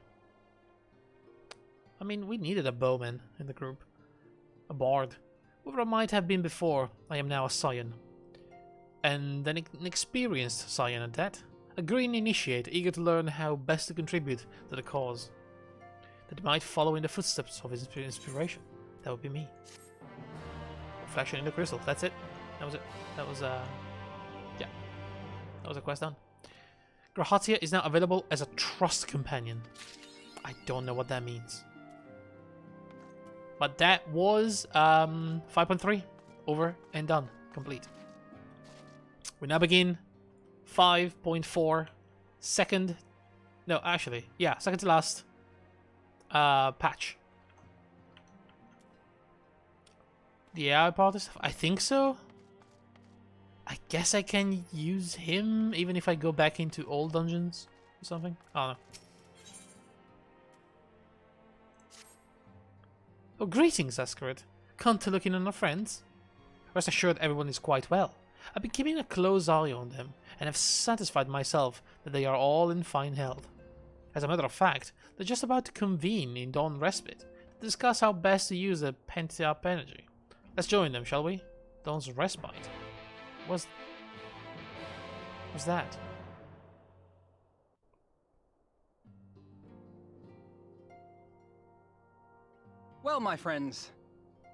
I mean, we needed a bowman in the group. A bard. Whoever I might have been before, I am now a scion. And an experienced scion at that. A green initiate, eager to learn how best to contribute to the cause. That might follow in the footsteps of his inspiration. That would be me. Reflection in the crystal, that's it. That was it. That was, yeah. That was a quest done. Grahatia is now available as a trust companion. I don't know what that means. But that was 5.3. Over and done. Complete. We now begin 5.4. Second to last patch. The AI part of stuff? I think so. I guess I can use him even if I go back into old dungeons or something. I don't know. Oh, greetings, Ascarid. Come to look in on our friends. Rest assured everyone is quite well. I've been keeping a close eye on them, and have satisfied myself that they are all in fine health. As a matter of fact, they're just about to convene in Dawn Respite to discuss how best to use the pent-up energy. Let's join them, shall we? Dawn's Respite. What's that? Well, my friends,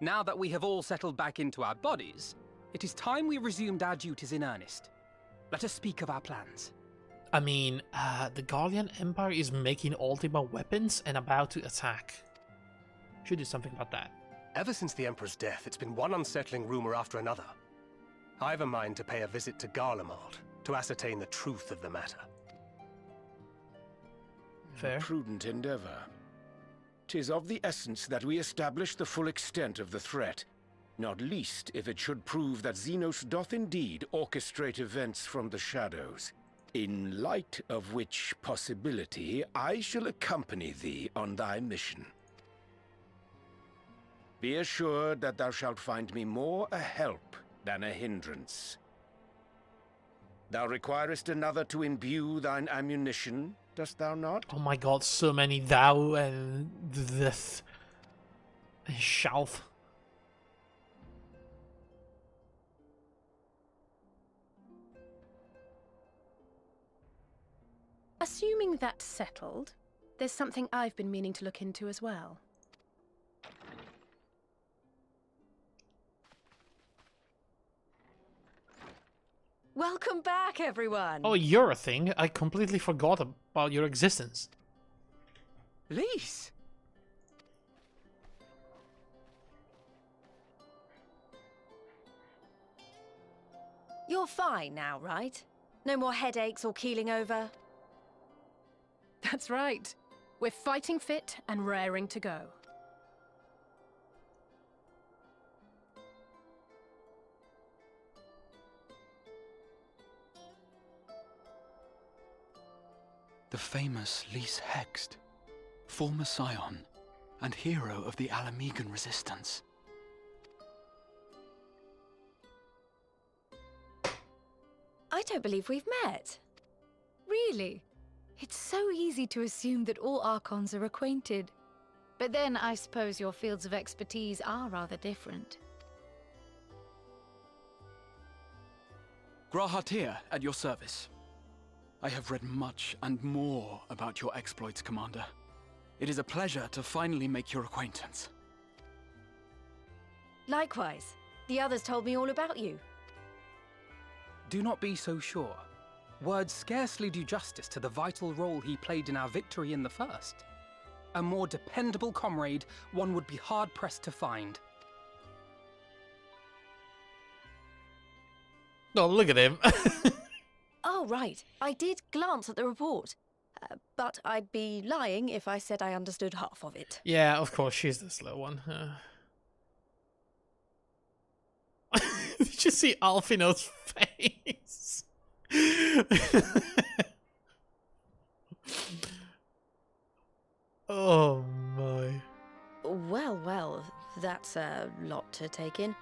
now that we have all settled back into our bodies, it is time we resumed our duties in earnest. Let us speak of our plans. I mean, the Guardian Empire is making Ultima weapons and about to attack. Should do something about that. Ever since the Emperor's death, it's been one unsettling rumor after another. I've a mind to pay a visit to Garlemald to ascertain the truth of the matter. Fair. A prudent endeavor. 'Tis of the essence that we establish the full extent of the threat, not least if it should prove that Xenos doth indeed orchestrate events from the shadows. In light of which possibility, I shall accompany thee on thy mission. Be assured that thou shalt find me more a help than a hindrance. Thou requirest another to imbue thine ammunition, dost thou not? Oh my god, so many thou and this and shalt. Assuming that's settled, there's something I've been meaning to look into as well. Welcome back, everyone! Oh, you're a thing. I completely forgot about your existence. Lise! You're fine now, right? No more headaches or keeling over? That's right. We're fighting fit and raring to go. The famous Lise Hext, former scion and hero of the Alamegan resistance. I don't believe we've met. Really? It's so easy to assume that all Archons are acquainted. But then I suppose your fields of expertise are rather different. Grahatir, at your service. I have read much and more about your exploits, Commander. It is a pleasure to finally make your acquaintance. Likewise. The others told me all about you. Do not be so sure. Words scarcely do justice to the vital role he played in our victory in the First. A more dependable comrade one would be hard-pressed to find. Oh, look at him. Oh, right. I did glance at the report. But I'd be lying if I said I understood half of it. Yeah, of course, she's the slow one. Did you see Alfino's face? Oh my. Well, that's a lot to take in.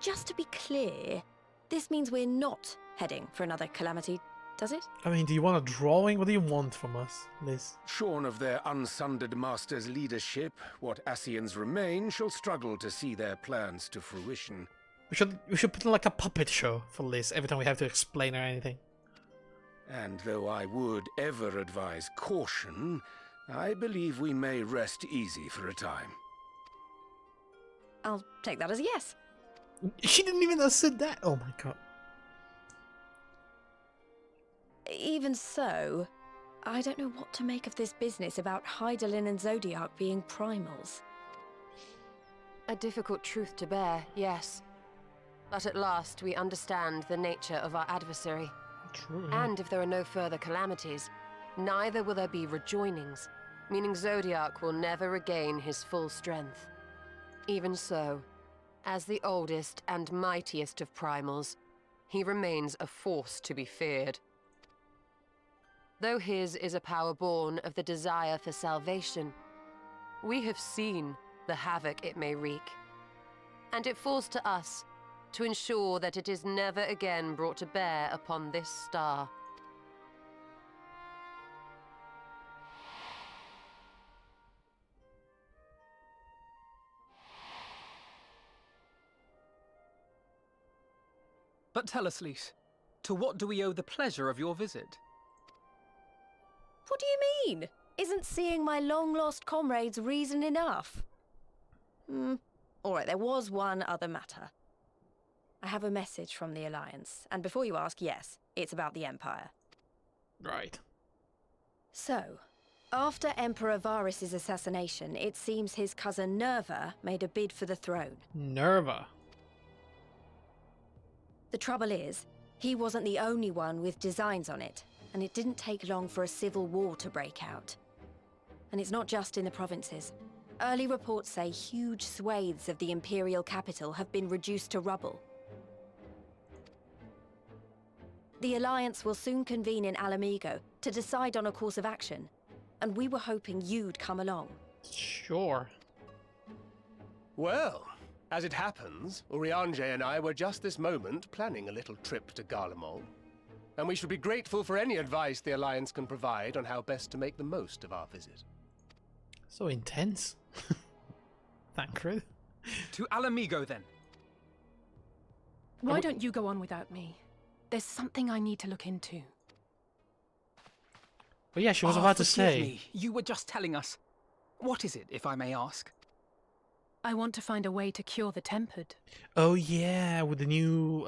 Just to be clear, this means we're not heading for another calamity, does it? I mean, do you want a drawing? What do you want from us, Liz? Shorn of their unsundered master's leadership, what Ascians remain shall struggle to see their plans to fruition. We should put in like a puppet show for Liz every time we have to explain her anything. And though I would ever advise caution, I believe we may rest easy for a time. I'll take that as a yes. She didn't even have said that. Oh my god. Even so, I don't know what to make of this business about Hydaelyn and Zodiac being primals. A difficult truth to bear, yes. But at last we understand the nature of our adversary. True. And if there are no further calamities, neither will there be rejoinings, meaning Zodiac will never regain his full strength. Even so, as the oldest and mightiest of primals, he remains a force to be feared. Though his is a power born of the desire for salvation, we have seen the havoc it may wreak. And it falls to us to ensure that it is never again brought to bear upon this star. But tell us, Lise, to what do we owe the pleasure of your visit? What do you mean? Isn't seeing my long-lost comrades reason enough? Alright, there was one other matter. I have a message from the Alliance, and before you ask, yes, it's about the Empire. Right. So, after Emperor Varys' assassination, it seems his cousin Nerva made a bid for the throne. Nerva? The trouble is, he wasn't the only one with designs on it, and it didn't take long for a civil war to break out. And it's not just in the provinces. Early reports say huge swathes of the Imperial capital have been reduced to rubble. The Alliance will soon convene in Alamigo to decide on a course of action, and we were hoping you'd come along. Sure. Well, as it happens, Urianger and I were just this moment planning a little trip to Garlemald, and we should be grateful for any advice the Alliance can provide on how best to make the most of our visit. So intense. Thancred. To Alamigo, then. Why don't you go on without me? There's something I need to look into. But yeah, she was about to say. Me. You were just telling us. What is it, if I may ask? I want to find a way to cure the tempered. Oh yeah, with the new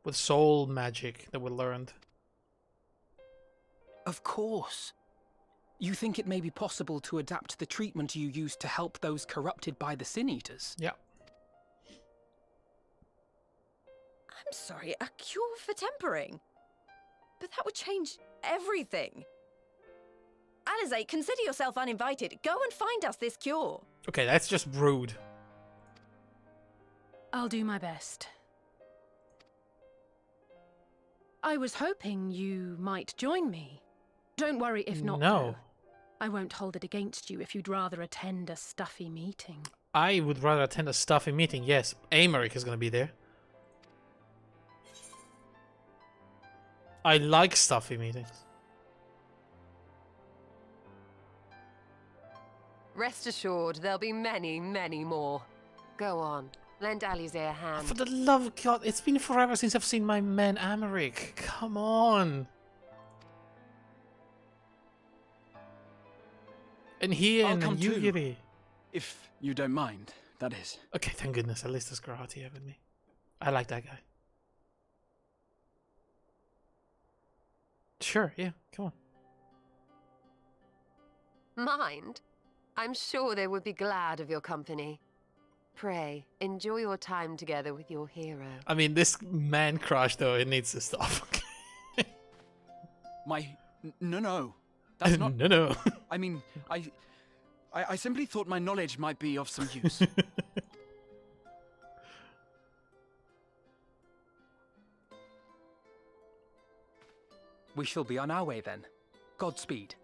with soul magic that we learned. Of course. You think it may be possible to adapt the treatment you use to help those corrupted by the Sin Eaters? Yeah. I'm sorry, a cure for tempering? But that would change everything. Alizé, consider yourself uninvited. Go and find us this cure. Okay, that's just rude. I'll do my best. I was hoping you might join me. Don't worry if not. No. Though. I won't hold it against you if you'd rather attend a stuffy meeting. I would rather attend a stuffy meeting, yes. Amaric is gonna be there. I like stuffy meetings. Rest assured, there'll be many, many more. Go on, lend Alizé a hand. For the love of God, it's been forever since I've seen my man Amaric. Come on. And here I'll come and too. Yugiri. If you don't mind, that is. Okay, thank goodness. At least there's Karate here with me. I like that guy. Sure, yeah, come on. Mind? I'm sure they would be glad of your company. Pray, enjoy your time together with your hero. I mean, this man crush, though, it needs to stop. No. That's not... No. I mean, I simply thought my knowledge might be of some use. We shall be on our way then. Godspeed.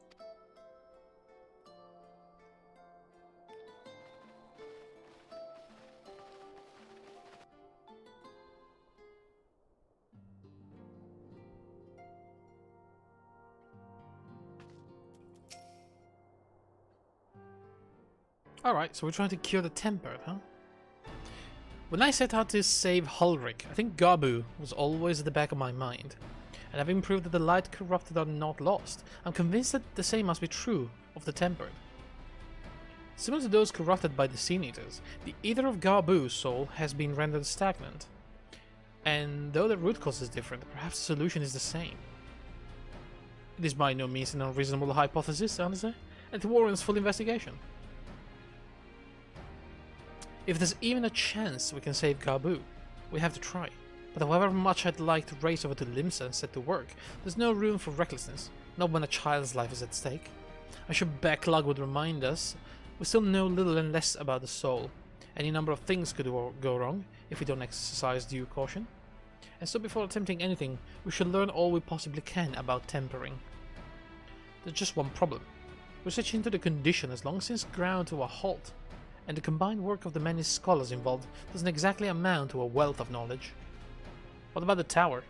Alright, so we're trying to cure the tempered, huh? When I set out to save Hulric, I think Gabu was always at the back of my mind. And having proved that the light corrupted are not lost, I'm convinced that the same must be true of the tempered. Similar to those corrupted by the Sin Eaters, the Eater of Gabu's soul has been rendered stagnant. And though the root cause is different, perhaps the solution is the same. It is by no means an unreasonable hypothesis, honestly, and it warrants full investigation. If there's even a chance we can save Gabu, we have to try. But however much I'd like to race over to Limsa and set to work, there's no room for recklessness, not when a child's life is at stake. I'm sure backlog would remind us we still know little and less about the soul. Any number of things could go wrong if we don't exercise due caution. And so before attempting anything, we should learn all we possibly can about tempering. There's just one problem. Research into the condition has long since ground to a halt, and the combined work of the many scholars involved doesn't exactly amount to a wealth of knowledge. What about the tower?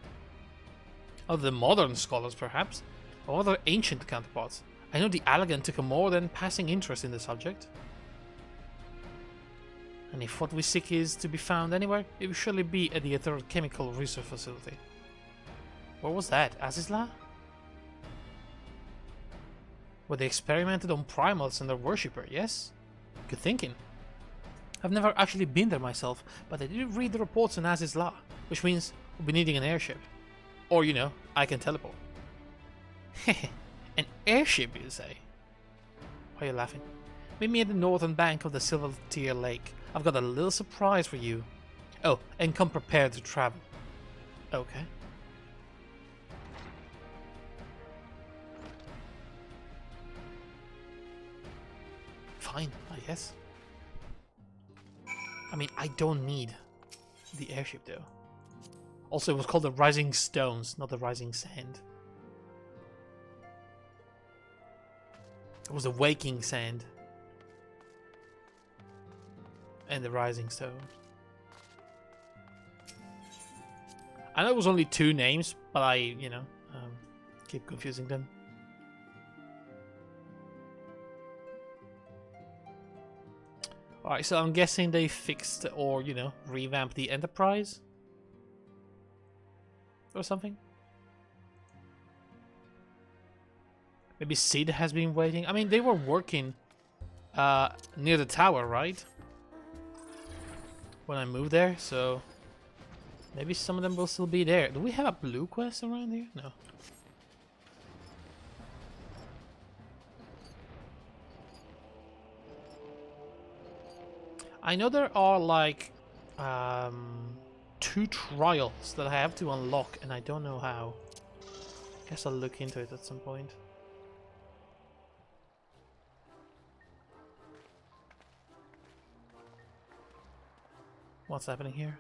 Of the modern scholars, perhaps, or other ancient counterparts? I know the Allegan took a more than passing interest in the subject. And if what we seek is to be found anywhere, it will surely be at the Third Chemical Research Facility. What was that, Azizla? Where they experimented on primals and their worshipper, yes? Good thinking. I've never actually been there myself, but I did read the reports on Azizla, which means we'll be needing an airship. Or, you know, I can teleport. Hehe, an airship, you say? Why are you laughing? Meet me at the northern bank of the Silver Tear Lake. I've got a little surprise for you. Oh, and come prepared to travel. Okay. Fine, I guess. I mean, I don't need the airship though. Also, it was called the Rising Stones, not the Rising Sand. It was the Waking Sand. And the Rising Stone. I know it was only two names, but I, you know, keep confusing them. Alright, so I'm guessing they fixed or, you know, revamped the Enterprise? Or something? Maybe Sid has been waiting. I mean, they were working Near the tower, right? When I move there, so maybe some of them will still be there. Do we have a blue quest around here? No. I know there are like 2 trials that I have to unlock, and I don't know how. Guess I'll look into it at some point. What's happening here?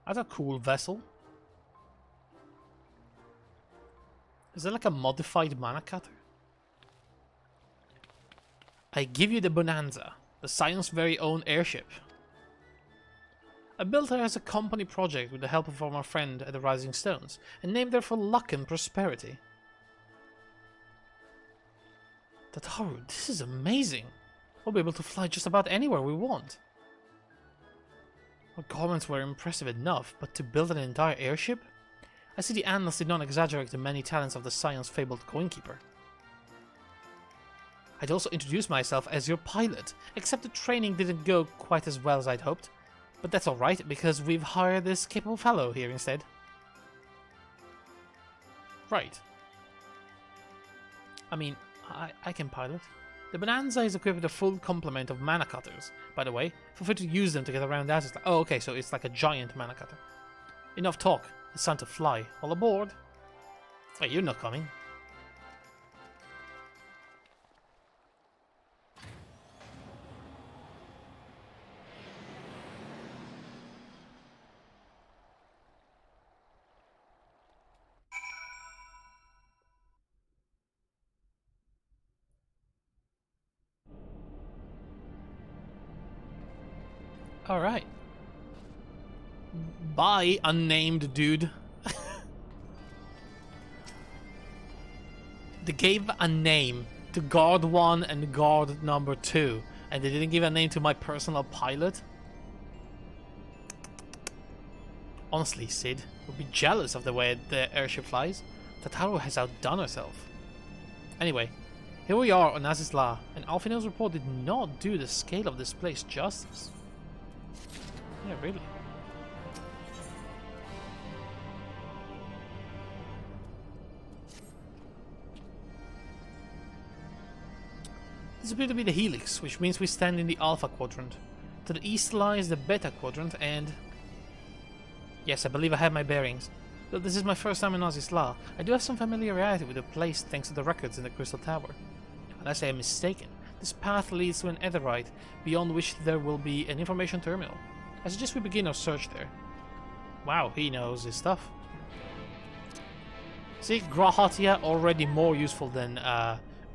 That's a cool vessel. Is that like a modified mana cutter? I give you the Bonanza, the Scion's very own airship. I built her as a company project with the help of our friend at the Rising Stones, and named her for luck and prosperity. Tataru, this is amazing! We'll be able to fly just about anywhere we want. Our garments were impressive enough, but to build an entire airship? I see the annals did not exaggerate the many talents of the Scion's fabled coinkeeper. I'd also introduced myself as your pilot, except the training didn't go quite as well as I'd hoped. But that's alright, because we've hired this capable fellow here instead. Right. I mean, I can pilot. The Bonanza is equipped with a full complement of mana cutters, by the way. Feel free to use them to get around as it's like, oh, okay, so it's like a giant mana cutter. Enough talk. It's time to fly. All aboard. Wait, you're not coming. Alright. Bye, unnamed dude. They gave a name to guard 1 and guard number 2, and they didn't give a name to my personal pilot? Honestly, Sid would be jealous of the way the airship flies. Tataru has outdone herself. Anyway, here we are on Azizla, and Alfino's report did not do the scale of this place justice. Yeah, really. This appears to be the Helix, which means we stand in the Alpha Quadrant. To the east lies the Beta Quadrant, and... yes, I believe I have my bearings. Though this is my first time in Azizla, I do have some familiarity with the place thanks to the records in the Crystal Tower. Unless I am mistaken, this path leads to an Etherite, beyond which there will be an information terminal. I suggest we begin our search there. Wow, he knows his stuff. See, Grahatia already more useful than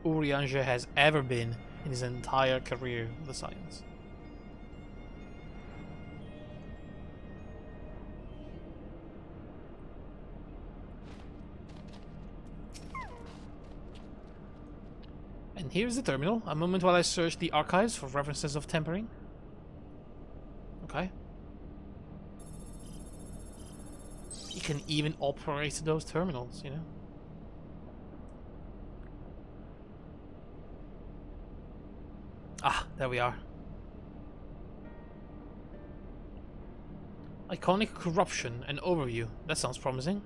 Urianger has ever been in his entire career of the science. And here's the terminal. A moment while I search the archives for references of tempering. Okay. You can even operate those terminals, you know. Ah, there we are. Iconic corruption and overview. That sounds promising.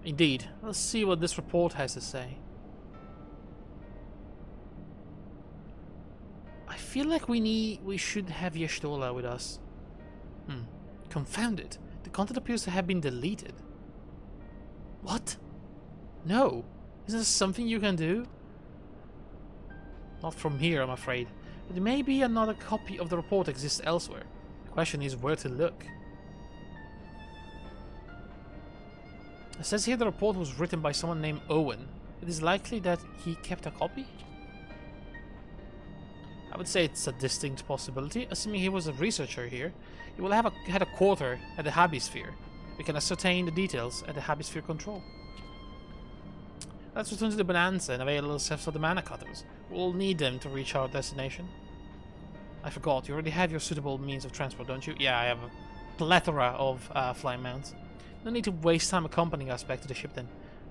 Indeed. Let's see what this report has to say. I feel like we should have Y'shtola with us. Confound it. The content appears to have been deleted. What? No. Is this something you can do? Not from here, I'm afraid. But maybe another copy of the report exists elsewhere. The question is where to look. It says here the report was written by someone named Owen. It is likely that he kept a copy? I would say it's a distinct possibility, assuming he was a researcher here. He will have had a quarter at the Habisphere. We can ascertain the details at the Habisphere control. Let's return to the Bonanza and avail ourselves of the mana cutters. We'll need them to reach our destination. I forgot, you already have your suitable means of transport, don't you? Yeah, I have a plethora of flying mounts. No need to waste time accompanying us back to the ship then.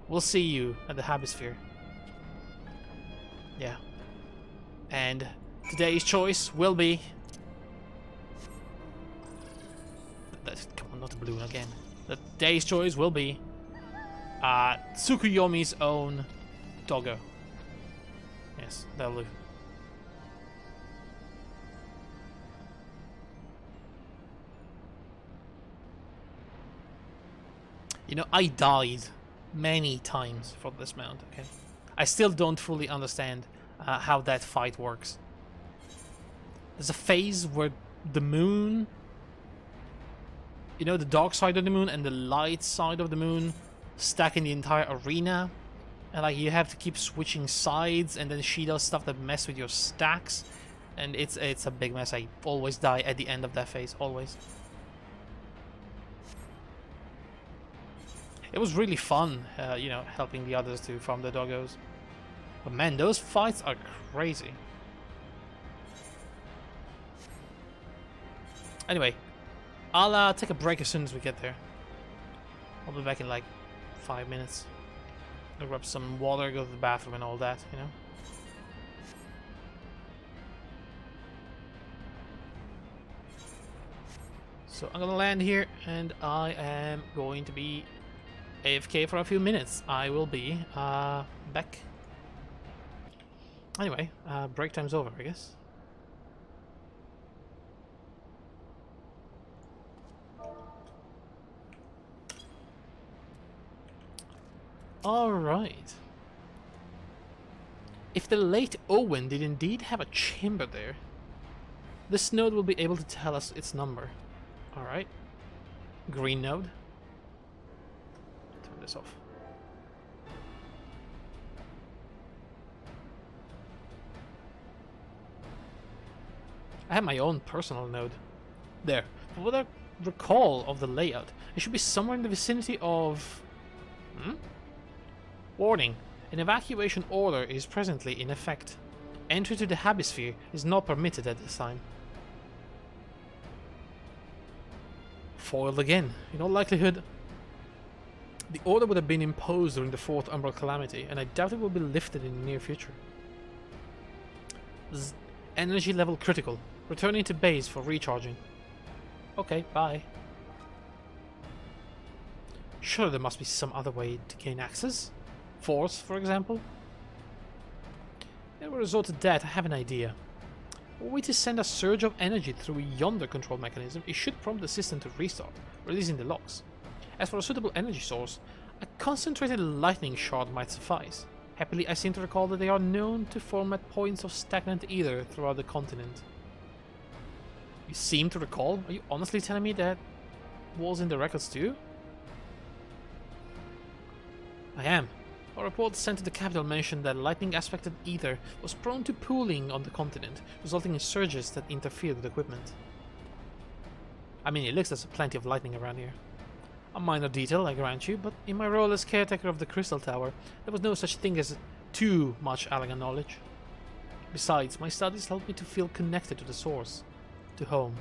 We'll see you at the Habisphere. Yeah. And today's choice will be... Come on, not the balloon again. Today's choice will be... Tsukuyomi's own doggo. Yes, that'll do. You know, I died many times for this mount, okay? I still don't fully understand how that fight works. There's a phase where the moon... You know, the dark side of the moon and the light side of the moon stack in the entire arena. And like, you have to keep switching sides, and then she does stuff that mess with your stacks. And it's a big mess. I always die at the end of that phase, always. It was really fun, you know, helping the others to farm the doggos. But man, those fights are crazy. Anyway, I'll take a break as soon as we get there. I'll be back in like 5 minutes. I'll grab some water, go to the bathroom and all that, you know. So I'm gonna land here and I am going to be AFK for a few minutes. I will be back. Anyway, break time's over, I guess. Alright. If the late Owen did indeed have a chamber there, this node will be able to tell us its number. Alright. Green node. Turn this off. I have my own personal node. There. But what I recall of the layout, it should be somewhere in the vicinity of... Warning. An evacuation order is presently in effect. Entry to the Habisphere is not permitted at this time. Foiled again. In all likelihood, the order would have been imposed during the 4th Umbral Calamity, and I doubt it will be lifted in the near future. Energy level critical. Returning to base for recharging. Okay, bye. Sure, there must be some other way to gain access. Force, for example. If we resort to that, I have an idea. Were we to send a surge of energy through yonder control mechanism, it should prompt the system to restart, releasing the locks. As for a suitable energy source, a concentrated lightning shard might suffice. Happily, I seem to recall that they are known to form at points of stagnant ether throughout the continent. You seem to recall? Are you honestly telling me that was in the records too? I am. A report sent to the capital mentioned that lightning-aspected ether was prone to pooling on the continent, resulting in surges that interfered with equipment. I mean, it looks like there's plenty of lightning around here. A minor detail, I grant you, but in my role as caretaker of the Crystal Tower, there was no such thing as too much Allagan knowledge. Besides, my studies helped me to feel connected to the source, to home.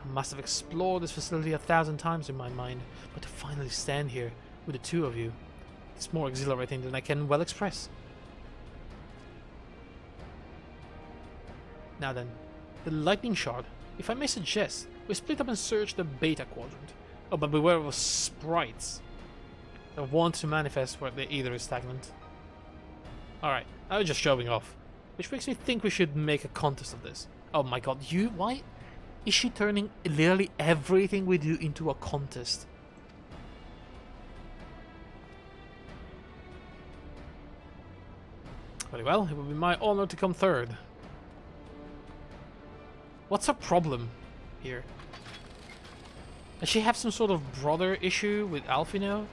I must have explored this facility 1,000 times in my mind, but to finally stand here with the two of you, it's more exhilarating than I can well express. Now then, the lightning shard, if I may suggest, we split up and search the beta quadrant. Oh, but beware of sprites that want to manifest where the ether is stagnant. Alright, I was just showing off, which makes me think we should make a contest of this. Oh my god, why is she turning literally everything we do into a contest? Very well, it will be my honor to come third. What's her problem here? Does she have some sort of brother issue with Alfino?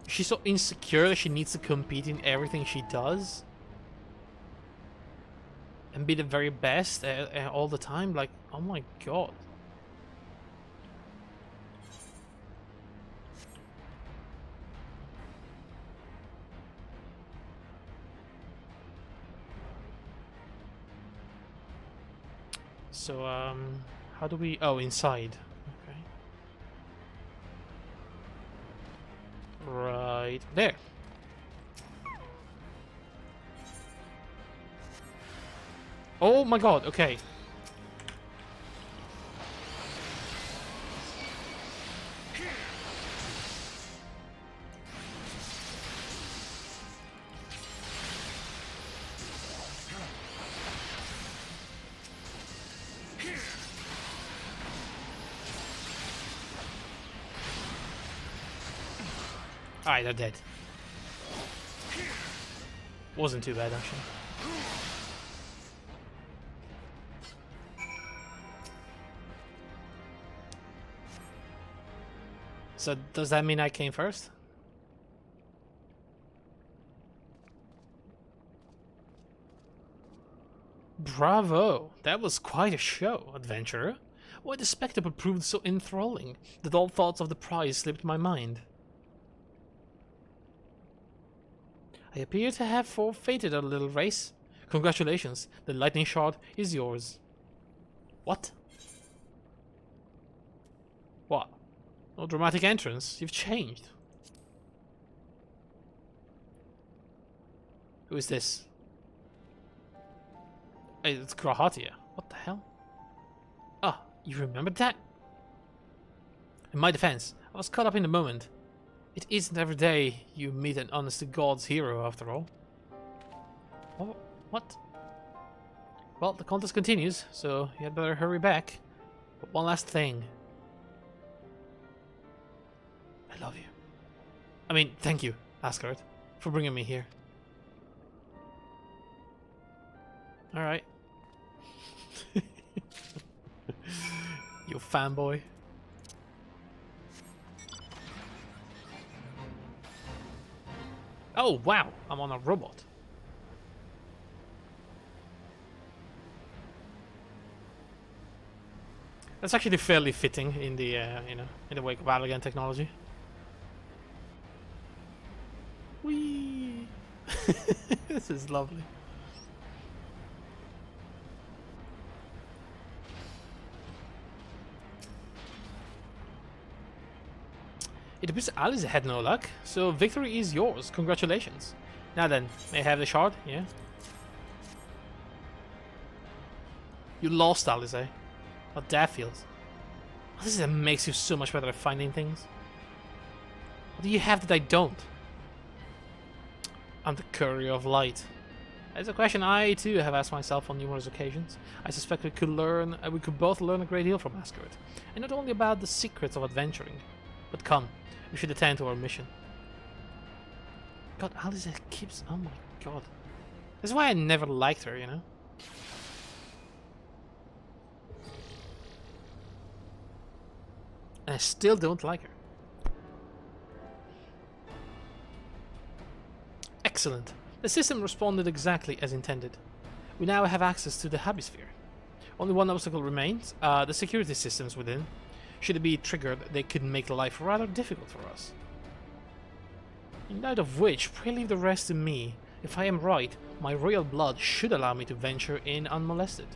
Is she so insecure that she needs to compete in everything she does? And be the very best all the time? Like, oh my god. So, how do we... Oh, inside. Okay. Wait, there. Oh my god, okay. Alright, they're dead. Wasn't too bad, actually. So, does that mean I came first? Bravo! That was quite a show, adventurer. Why the spectacle proved so enthralling that all thoughts of the prize slipped my mind. I appear to have forfeited a little race. Congratulations, the lightning shard is yours. What? What? No dramatic entrance? You've changed. Who is this? Hey, it's Grahatia. What the hell? Ah, you remembered that? In my defense, I was caught up in the moment. It isn't every day you meet an honest-to-God's hero, after all. Oh, what? Well, the contest continues, so you had better hurry back. But one last thing. I love you. I mean, thank you, Asgard, for bringing me here. Alright. You fanboy. Oh wow, I'm on a robot. That's actually fairly fitting in the you know, in the wake of Allergan technology. Whee! This is lovely. It appears Alice had no luck, so victory is yours. Congratulations. Now then, may I have the shard? Yeah. You lost, Alice, eh? How that feels. What is it that makes you so much better at finding things? What do you have that I don't? I'm the courier of light. That's a question I too have asked myself on numerous occasions. I suspect we could both learn a great deal from Asgard, and not only about the secrets of adventuring. But come, we should attend to our mission. God, Alice keeps... Oh my god. That's why I never liked her, you know? And I still don't like her. Excellent. The system responded exactly as intended. We now have access to the Habisphere. Only one obstacle remains, the security systems within. Should it be triggered, they could make life rather difficult for us. In light of which, pray leave the rest to me. If I am right, my royal blood should allow me to venture in unmolested.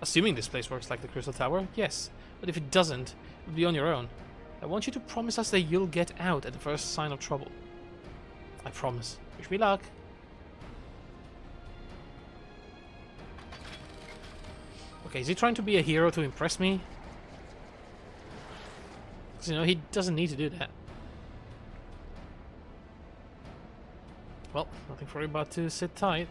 Assuming this place works like the Crystal Tower, yes. But if it doesn't, you'll be on your own. I want you to promise us that you'll get out at the first sign of trouble. I promise. Wish me luck. Okay, is he trying to be a hero to impress me? Because, you know, he doesn't need to do that. Well, nothing for you but to sit tight.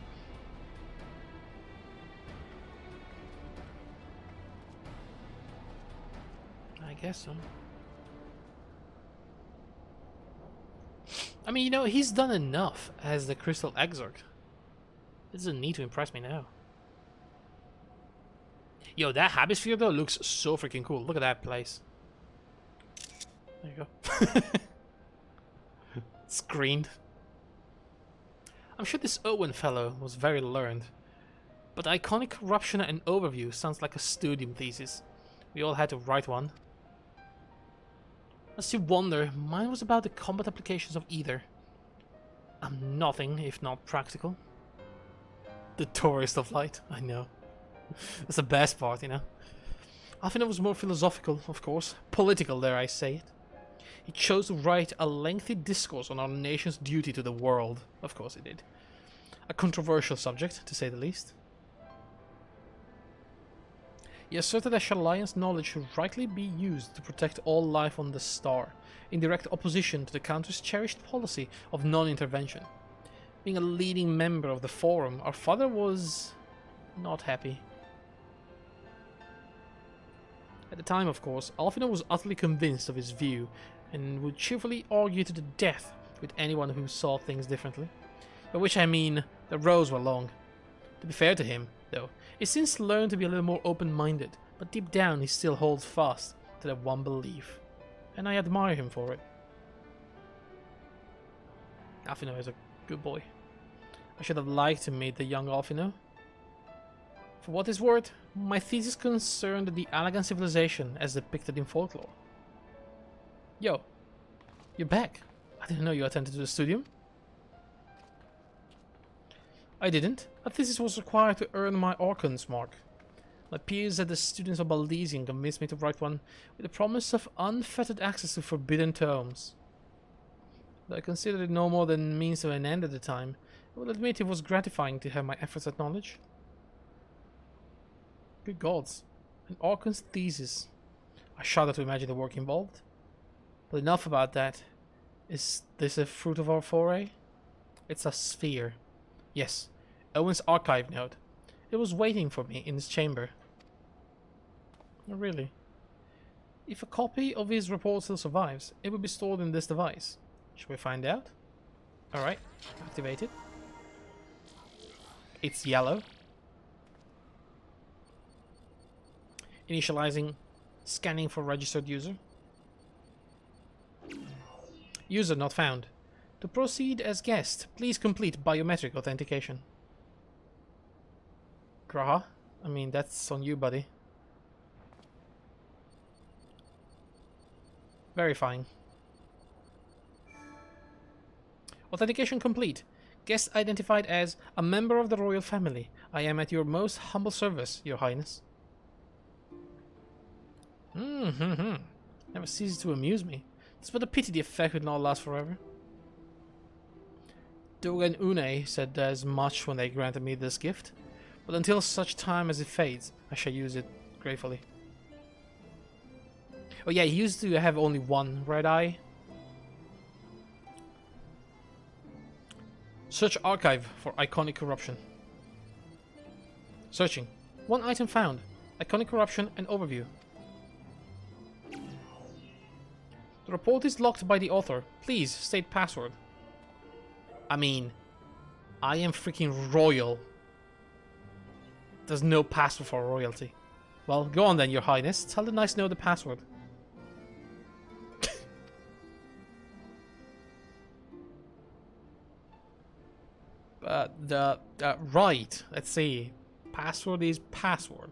I guess so. I mean, you know, he's done enough as the Crystal Exarch. He doesn't need to impress me now. Yo, that Habisphere though looks so freaking cool. Look at that place. There you go. Screened. I'm sure this Owen fellow was very learned. But iconic corruption and overview sounds like a studium thesis. We all had to write one. As you wonder, mine was about the combat applications of either. I'm nothing if not practical. The tourist of light, I know. That's the best part, you know. I think it was more philosophical, of course. Political, dare I say it. He chose to write a lengthy discourse on our nation's duty to the world. Of course he did. A controversial subject, to say the least. He asserted that Shallian's knowledge should rightly be used to protect all life on the star, in direct opposition to the Countess's cherished policy of non-intervention. Being a leading member of the Forum, our father was not happy. At the time, of course, Alfino was utterly convinced of his view and would cheerfully argue to the death with anyone who saw things differently. By which I mean, the rows were long. To be fair to him, though, he's since learned to be a little more open-minded, but deep down he still holds fast to that one belief. And I admire him for it. Alfino is a good boy. I should have liked to meet the young Alfino. For what it's worth, my thesis concerned the Allagan civilization as depicted in folklore. Yo, you're back. I didn't know you attended to the studium. I didn't. A thesis was required to earn my Archon's mark. My peers at the Students of Baldesian convinced me to write one with the promise of unfettered access to forbidden tomes. Though I considered it no more than means to an end at the time, I will admit it was gratifying to have my efforts acknowledged. Good gods, an Archon's thesis. I shudder to imagine the work involved. But enough about that. Is this a fruit of our foray? It's a sphere. Yes, Owen's archive node. It was waiting for me in his chamber. Oh, really? If a copy of his report still survives, it will be stored in this device. Shall we find out? Alright, activate it. It's yellow. Initializing, scanning for registered user. User not found. To proceed as guest, please complete biometric authentication. Graha? I mean, that's on you, buddy. Verifying. Authentication complete. Guest identified as a member of the royal family. I am at your most humble service, your highness. Never ceases to amuse me. It's but a pity the effect would not last forever. Dogen Une said as much when they granted me this gift, but until such time as it fades, I shall use it gratefully. Oh yeah, he used to have only one red eye. Search archive for iconic corruption. Searching. One item found. Iconic corruption and overview. The report is locked by the author. Please state password. I mean, I am freaking royal. There's no password for royalty. Well, go on then, your highness. Tell the Knights know the password. Right. Let's see. Password is password.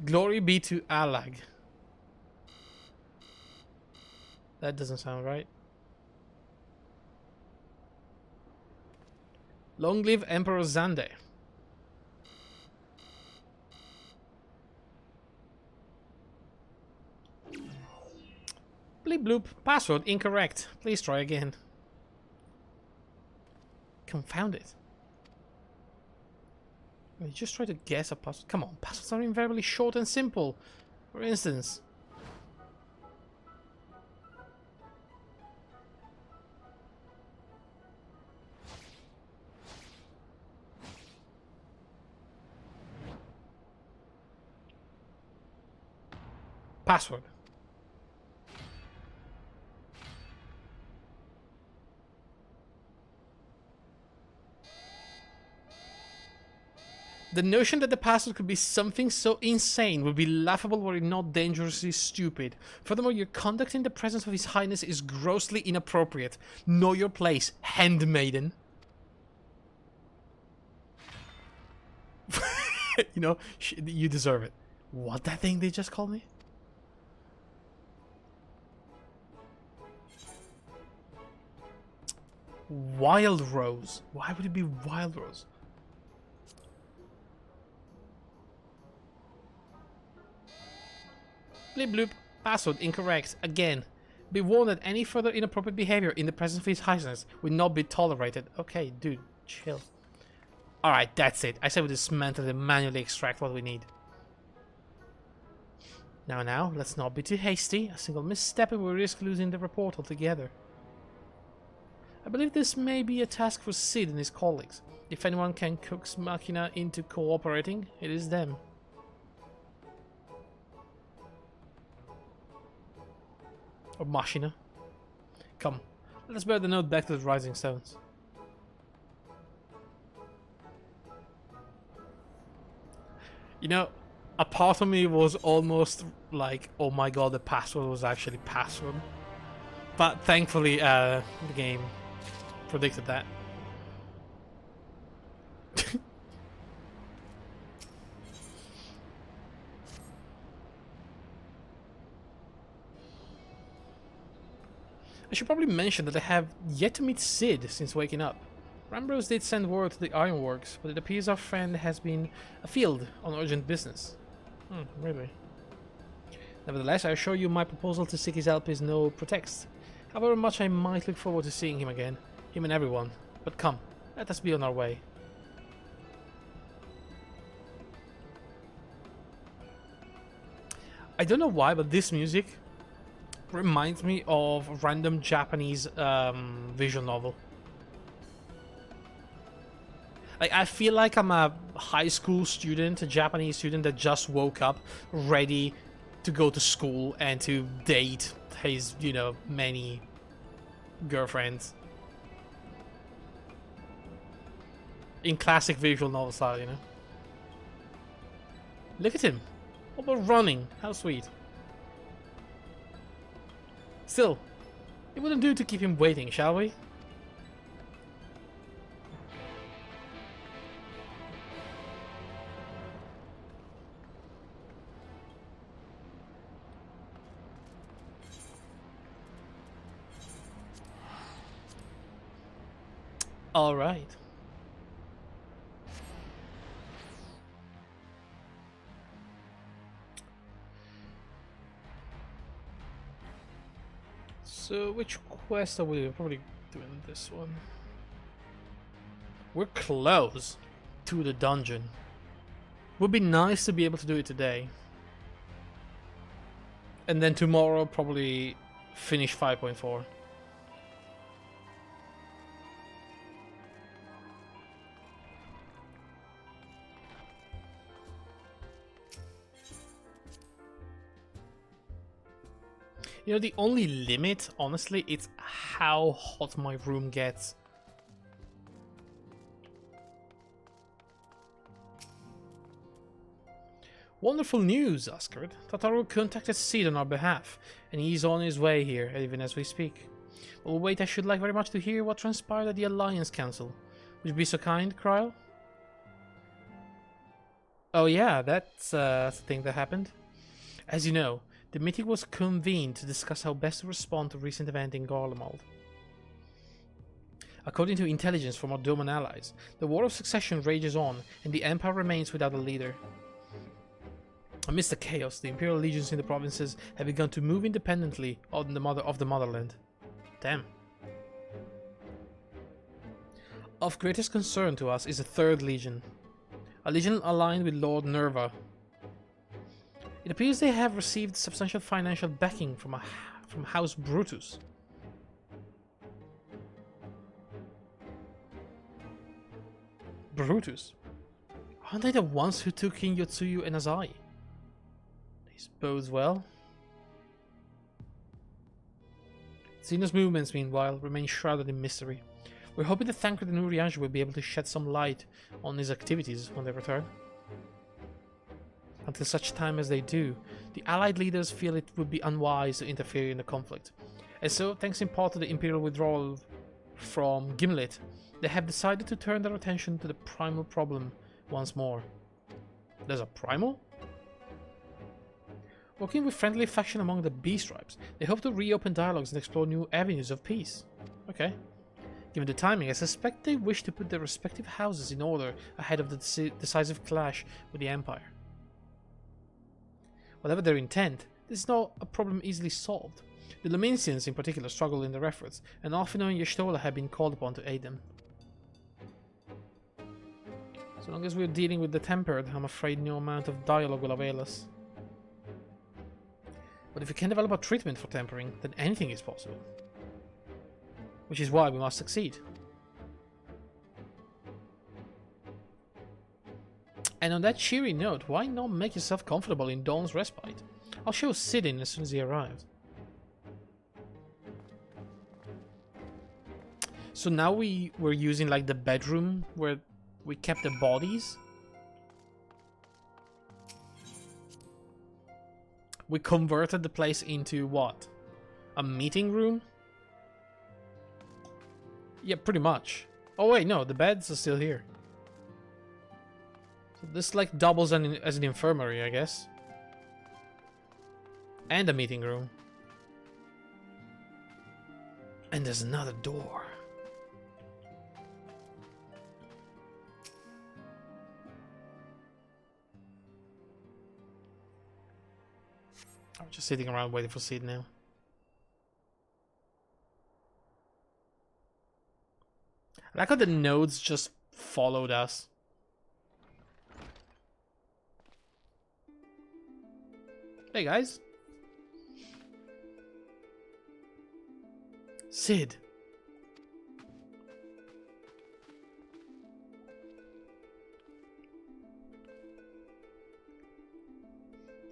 Glory be to Allag. That doesn't sound right. Long live Emperor Zande. Bleep bloop. Password incorrect. Please try again. Confound it. You just try to guess a password. Come on, passwords are invariably short and simple. For instance. Password. The notion that the password could be something so insane would be laughable were it not dangerously stupid. Furthermore, your conduct in the presence of His Highness is grossly inappropriate. Know your place, handmaiden. You know, you deserve it. What that thing they just called me? Wild Rose. Why would it be Wild Rose? Bleep bloop. Password incorrect. Again. Be warned that any further inappropriate behavior in the presence of His Highness will not be tolerated. Okay, dude, chill. Alright, that's it. I said we dismantle and manually extract what we need. Now, let's not be too hasty. A single misstep and we risk losing the report altogether. I believe this may be a task for Sid and his colleagues. If anyone can coax Machina into cooperating, it is them. Or Machina. Come, let us bear the note back to the Rising Stones. You know, a part of me was almost like, oh my god, the password was actually password. But thankfully, the game predicted that. I should probably mention that I have yet to meet Sid since waking up. Rambrose did send word to the Ironworks, but it appears our friend has been afield on urgent business. Really? Nevertheless, I assure you my proposal to seek his help is no pretext. However much I might look forward to seeing him again, him and everyone. But come, let us be on our way. I don't know why, but this music reminds me of a random Japanese visual novel. Like, I feel like I'm a high school student, a Japanese student that just woke up ready to go to school and to date his, you know, many girlfriends. In classic visual novel style, you know. Look at him. What about running? How sweet. Still, it wouldn't do to keep him waiting, shall we? All right. So, which quest are we probably doing this one? We're close to the dungeon. Would be nice to be able to do it today. And then tomorrow probably finish 5.4. You know, the only limit, honestly, it's how hot my room gets. Wonderful news, Asgard. Tataru contacted Sid on our behalf, and he's on his way here, even as we speak. But wait, I should like very much to hear what transpired at the Alliance Council. Would you be so kind, Kryl? Oh yeah, that's a thing that happened. As you know, the meeting was convened to discuss how best to respond to recent event in Garlemald. According to intelligence from our Doman allies, the War of Succession rages on, and the Empire remains without a leader. Amidst the chaos, the Imperial legions in the provinces have begun to move independently of the motherland. Damn. Of greatest concern to us is the Third Legion, a legion aligned with Lord Nerva. It appears they have received substantial financial backing from House Brutus. Brutus? Aren't they the ones who took in Yotsuyu and Azai? This bodes well. Xenos movements, meanwhile, remain shrouded in mystery. We're hoping that Thancred and Urianger will be able to shed some light on his activities when they return. Until such time as they do, the Allied leaders feel it would be unwise to interfere in the conflict. And so, thanks in part to the Imperial withdrawal from Gimlet, they have decided to turn their attention to the primal problem once more. There's a primal? Working with friendly faction among the Beast Tribes, they hope to reopen dialogues and explore new avenues of peace. Okay. Given the timing, I suspect they wish to put their respective houses in order ahead of the decisive clash with the Empire. Whatever their intent, This is not a problem easily solved. The Luminsians in particular struggle in their efforts, and Alphino and Y'shtola have been called upon to aid them. So long as we're dealing with the Tempered, I'm afraid no amount of dialogue will avail us. But if we can develop a treatment for tempering, then anything is possible. Which is why we must succeed. And on that cheery note, why not make yourself comfortable in Dawn's Respite? I'll show Sid in as soon as he arrives. So now we're using like the bedroom where we kept the bodies. We converted the place into what? A meeting room? Yeah, pretty much. Oh wait, no, the beds are still here. So this like doubles as an infirmary, I guess. And a meeting room. And there's another door. I'm just sitting around waiting for Sid now. I like how the nodes just followed us. Hey guys. Sid.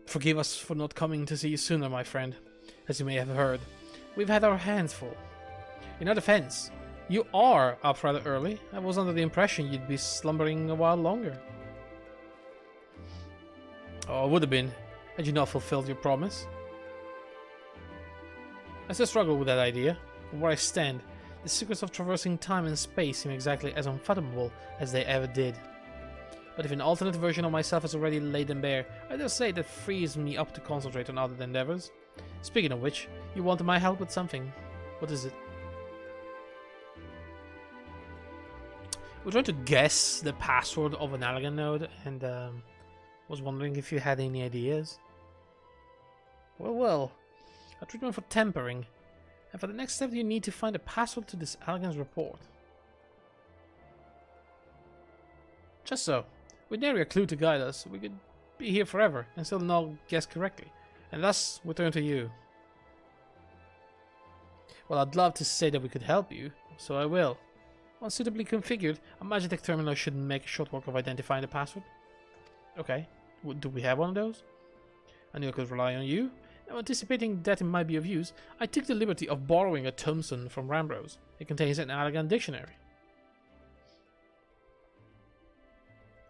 Forgive us for not coming to see you sooner, my friend. As you may have heard, we've had our hands full. In our defense, you are up rather early. I was under the impression you'd be slumbering a while longer. Oh, it would have been, had you not fulfilled your promise. I still struggle with that idea. From where I stand, the secrets of traversing time and space seem exactly as unfathomable as they ever did. But if an alternate version of myself has already laid them bare, I dare say that frees me up to concentrate on other endeavors. Speaking of which, you wanted my help with something. What is it? We're trying to guess the password of an Allegan node, and was wondering if you had any ideas. Well, a treatment for tempering. And for the next step, you need to find a password to this Allegan's report. Just so. With nary a clue to guide us, we could be here forever and still not guess correctly. And thus, we turn to you. Well, I'd love to say that we could help you, so I will. Once suitably configured, a Magitech terminal should make short work of identifying the password. Okay, do we have one of those? I knew I could rely on you. Now, anticipating that it might be of use, I took the liberty of borrowing a Thomson from Rambrose. It contains an Allegan dictionary.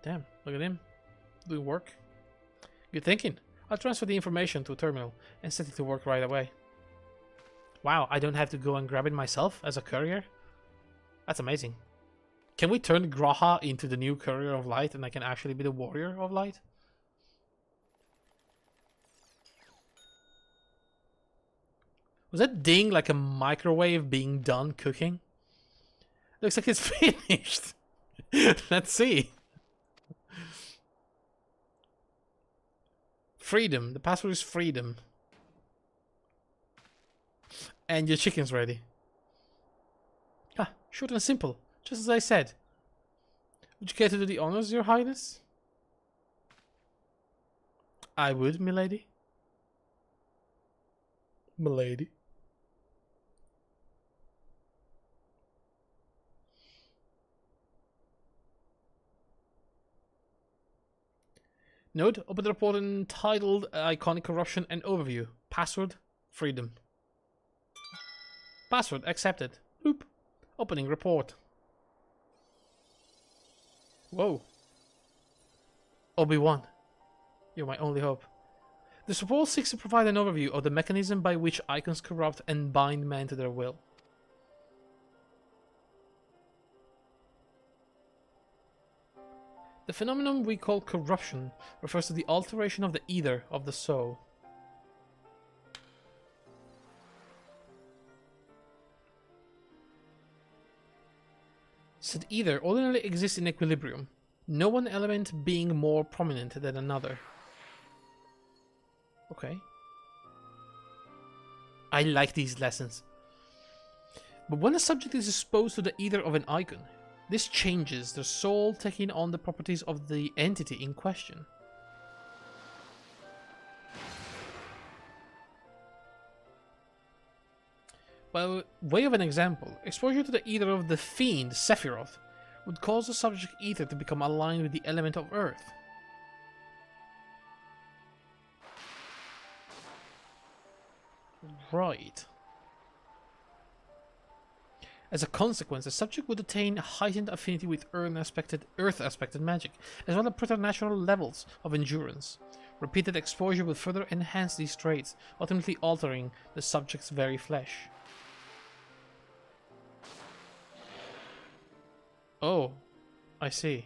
Damn, look at him. Doing work. Good thinking. I'll transfer the information to a terminal and set it to work right away. Wow, I don't have to go and grab it myself as a courier? That's amazing. Can we turn Graha into the new Courier of Light and I can actually be the Warrior of Light? Was that ding like a microwave being done cooking? Looks like it's finished. Let's see. Freedom. The password is freedom. And your chicken's ready. Ah, short and simple. Just as I said. Would you care to do the honors, Your Highness? I would, milady. Milady. Note, open the report entitled Iconic Corruption and Overview. Password, freedom. Password, accepted. Oop. Opening report. Whoa. Obi-Wan. You're my only hope. This report seeks to provide an overview of the mechanism by which icons corrupt and bind men to their will. The phenomenon we call corruption refers to the alteration of the ether of the soul. Said ether ordinarily exists in equilibrium, no one element being more prominent than another. Okay. I like these lessons. But when a subject is exposed to the ether of an icon, this changes their soul, taking on the properties of the entity in question. By way of an example, exposure to the ether of the fiend Sephiroth would cause the subject ether to become aligned with the element of earth. Right. As a consequence, the subject would attain a heightened affinity with earth-aspected magic, as well as preternatural levels of endurance. Repeated exposure will further enhance these traits, ultimately altering the subject's very flesh. Oh, I see.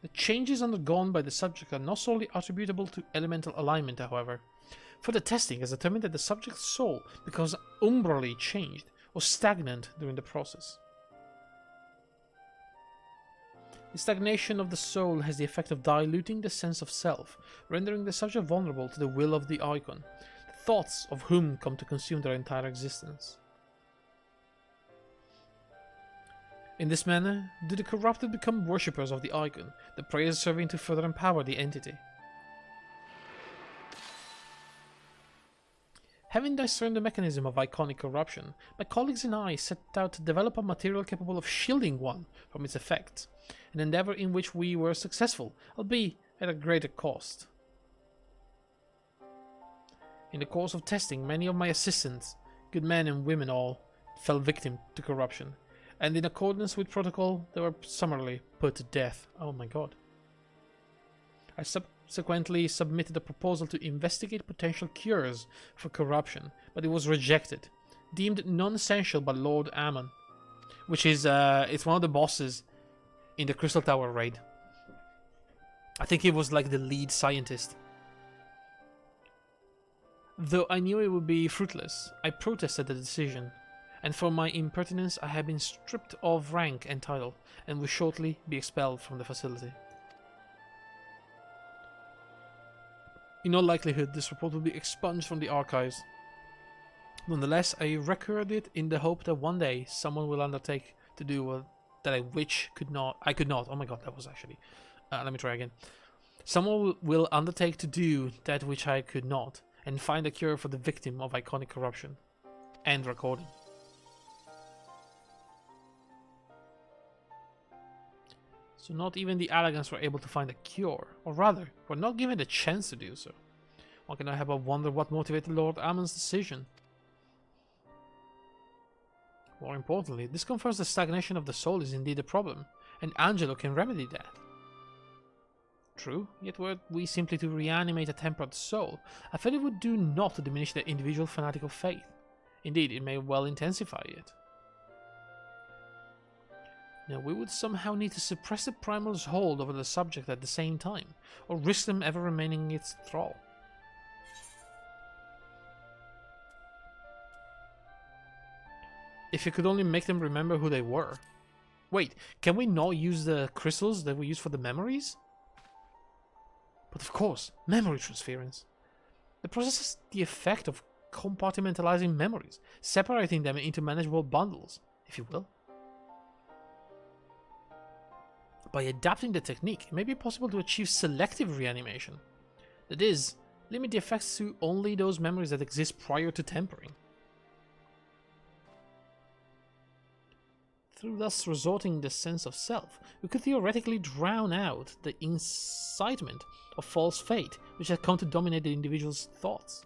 The changes undergone by the subject are not solely attributable to elemental alignment, however. Further testing has determined that the subject's soul becomes umbrally changed or stagnant during the process. The stagnation of the soul has the effect of diluting the sense of self, rendering the subject vulnerable to the will of the icon, the thoughts of whom come to consume their entire existence. In this manner, do the corrupted become worshippers of the icon, the prayers serving to further empower the entity. Having discerned the mechanism of iconic corruption, my colleagues and I set out to develop a material capable of shielding one from its effects, an endeavor in which we were successful, albeit at a greater cost. In the course of testing, many of my assistants, good men and women all, fell victim to corruption, and in accordance with protocol, they were summarily put to death. Oh my god. I subsequently submitted a proposal to investigate potential cures for corruption, but it was rejected, deemed non-essential by Lord Ammon, which is, it's one of the bosses in the Crystal Tower raid. I think he was like the lead scientist. Though I knew it would be fruitless, I protested the decision, and for my impertinence I had been stripped of rank and title, and would shortly be expelled from the facility. In all likelihood, this report will be expunged from the archives. Nonetheless, I record it in the hope that one day someone will undertake to do what that I could not. Oh my god, that was actually. Let me try again. Someone will undertake to do that which I could not, and find a cure for the victim of iconic corruption. End recording. So not even the Allegans were able to find a cure, or rather, were not given the chance to do so. One cannot help but wonder what motivated Lord Ammon's decision. More importantly, this confirms the stagnation of the soul is indeed a problem, and Angelo can remedy that. True, yet were we simply to reanimate a tempered soul, I felt it would do naught to diminish the individual fanatical faith. Indeed, it may well intensify it. Now, we would somehow need to suppress the primal's hold over the subject at the same time, or risk them ever remaining its thrall. If you could only make them remember who they were. Wait, can we not use the crystals that we use for the memories? But of course, memory transference. The process has the effect of compartmentalizing memories, separating them into manageable bundles, if you will. By adapting the technique, it may be possible to achieve selective reanimation. That is, limit the effects to only those memories that exist prior to tempering. Through thus resorting the sense of self, we could theoretically drown out the incitement of false fate which had come to dominate the individual's thoughts.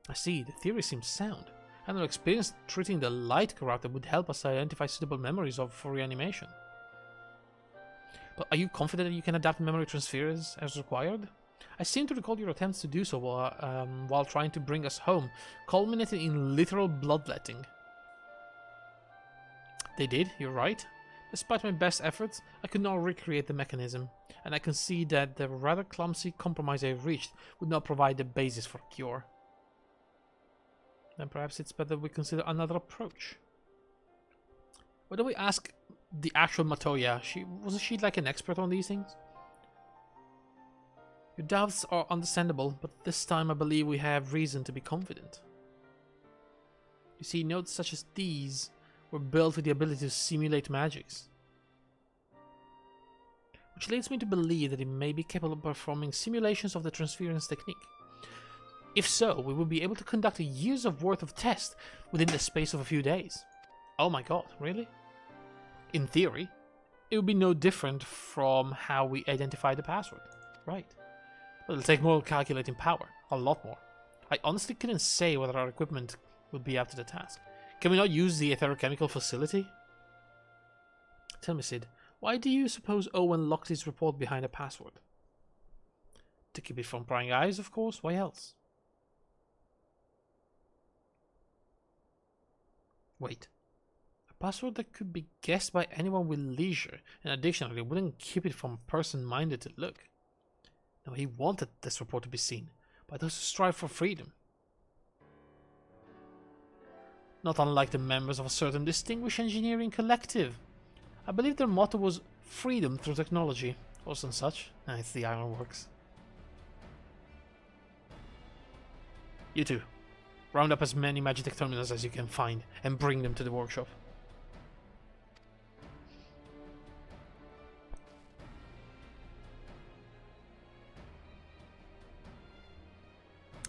I see, the theory seems sound, and our experience treating the light corrupted would help us identify suitable memories for reanimation. But are you confident that you can adapt memory transfers as required? I seem to recall your attempts to do so while trying to bring us home, culminating in literal bloodletting. They did, you're right. Despite my best efforts, I could not recreate the mechanism, and I concede that the rather clumsy compromise I reached would not provide the basis for a cure. Then perhaps it's better we consider another approach. Why don't we ask the actual Matoya? Wasn't she like an expert on these things? Your doubts are understandable, but this time I believe we have reason to be confident. You see, notes such as these were built with the ability to simulate magics, which leads me to believe that it may be capable of performing simulations of the transference technique. If so, we will be able to conduct a year's worth of tests within the space of a few days. Oh my god, really? In theory, it would be no different from how we identify the password, right? But it'll take more calculating power, a lot more. I honestly couldn't say whether our equipment would be up to the task. Can we not use the etherochemical facility? Tell me, Sid, why do you suppose Owen locked his report behind a password? To keep it from prying eyes, of course. Why else? Wait. A password that could be guessed by anyone with leisure and additionally wouldn't keep it from a person minded to look. No, he wanted this report to be seen by those who strive for freedom. Not unlike the members of a certain distinguished engineering collective. I believe their motto was freedom through technology, or some such. It's the Ironworks. You two, round up as many Magitech terminals as you can find and bring them to the workshop.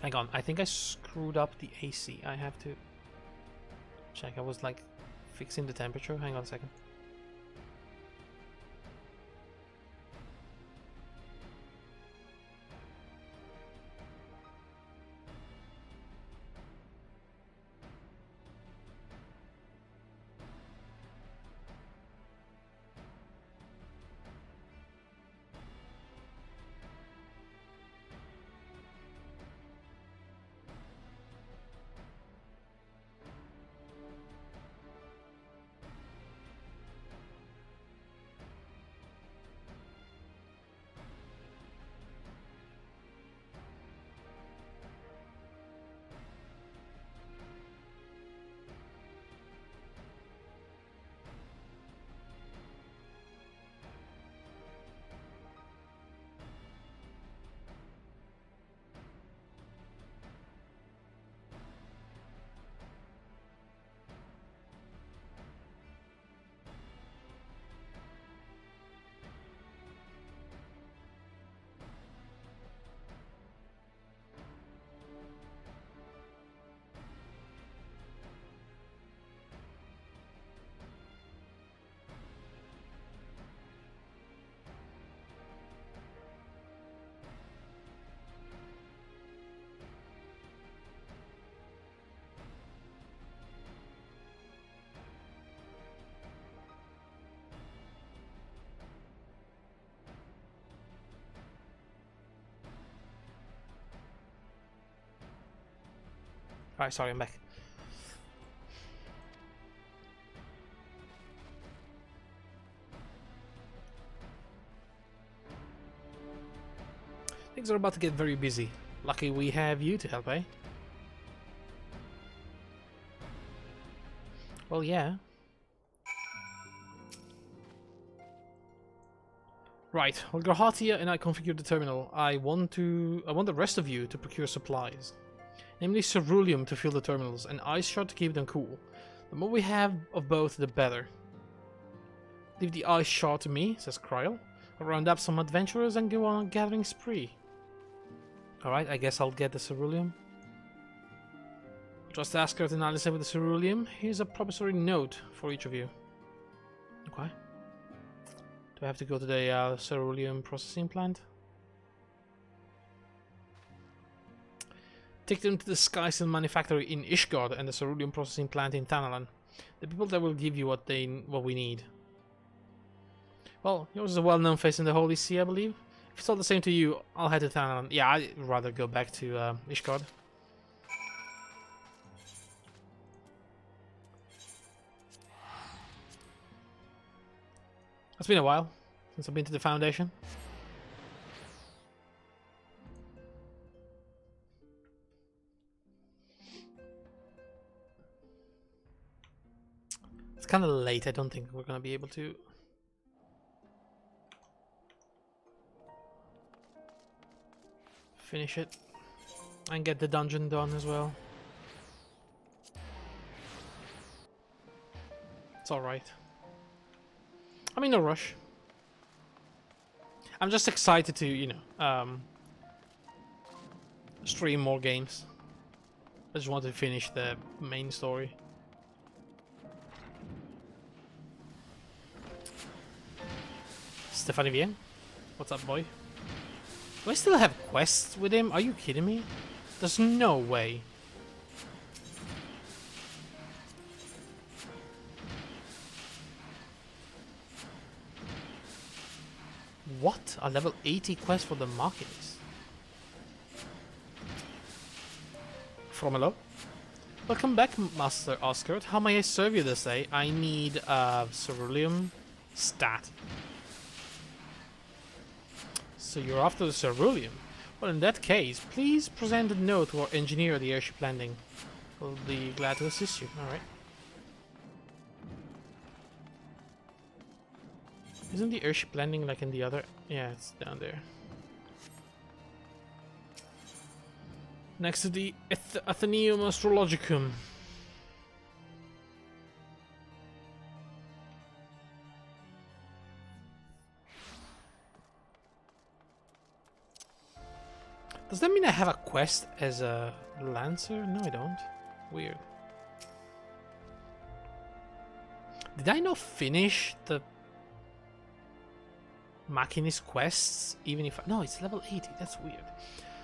Hang on, I think I screwed up the AC. I have to check. I was like fixing the temperature. Hang on a second. Alright, sorry, I'm back. Things are about to get very busy. Lucky we have you to help, eh? Well, yeah. Right, while Grahatia and I configure the terminal, I want the rest of you to procure supplies. Namely ceruleum to fuel the terminals and ice shard to keep them cool. The more we have of both, the better. Leave the ice shard to me, says Kryl. I'll round up some adventurers and go on a gathering spree. Alright, I guess I'll get the ceruleum. Trust Asker to analyze with the ceruleum. Here's a promissory note for each of you. Okay. Do I have to go to the ceruleum processing plant? Take them to the Skysil manufactory in Ishgard and the ceruleum processing plant in Thanalan. The people that will give you what we need. Well, yours is a well-known face in the Holy See, I believe. If it's all the same to you, I'll head to Thanalan. Yeah, I'd rather go back to Ishgard. It's been a while since I've been to the Foundation. It's kind of late. I don't think we're going to be able to. Finish it. And get the dungeon done as well. It's alright. I'm in no rush. I'm just excited to, you know, stream more games. I just want to finish the main story. Stephanie Vien? What's up, boy? Do I still have quests with him? Are you kidding me? There's no way. What? A level 80 quest for the Marquis? Fromelo? Welcome back, Master Oscar. How may I serve you this day? I need a ceruleum stat. So you're after the ceruleum? Well, in that case, please present a note to our engineer at the airship landing. We'll be glad to assist you. Alright. Isn't the airship landing like in the other? Yeah, it's down there. Next to the Athenaeum Astrologicum. Does that mean I have a quest as a Lancer? No, I don't. Weird. Did I not finish the Machinist quests? Even if no, it's level 80. That's weird.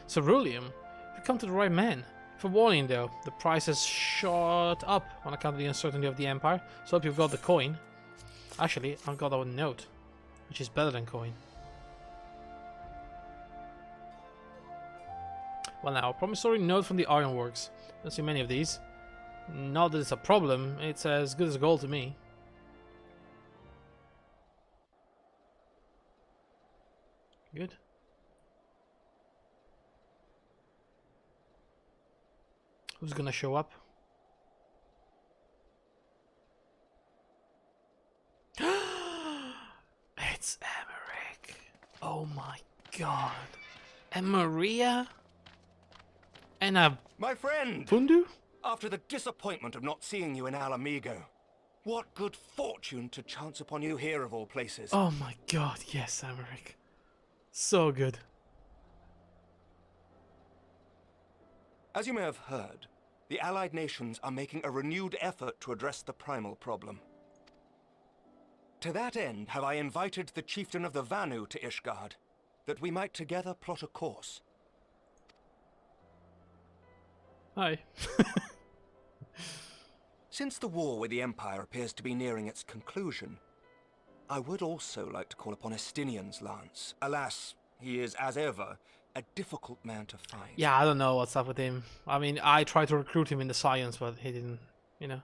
Ceruleum, you've come to the right man. For warning though, the price has shot up on account of the uncertainty of the Empire. So hope you've got the coin. Actually, I've got our note, which is better than coin. Well now, a promissory note from the Ironworks. Don't see many of these. Not that it's a problem, it's as good as gold to me. Good. Who's gonna show up? It's Emmerich. Oh my god. And Maria? And a my friend! Fundu? After the disappointment of not seeing you in Alamigo, what good fortune to chance upon you here of all places. Oh my god, yes, Emmerich. So good. As you may have heard, the Allied nations are making a renewed effort to address the primal problem. To that end, have I invited the chieftain of the Vanu to Ishgard, that we might together plot a course. Hi. Since the war with the Empire appears to be nearing its conclusion, I would also like to call upon Estinian's lance. Alas, he is, as ever, a difficult man to find. Yeah, I don't know what's up with him. I mean, I tried to recruit him in the science, but he didn't, you know.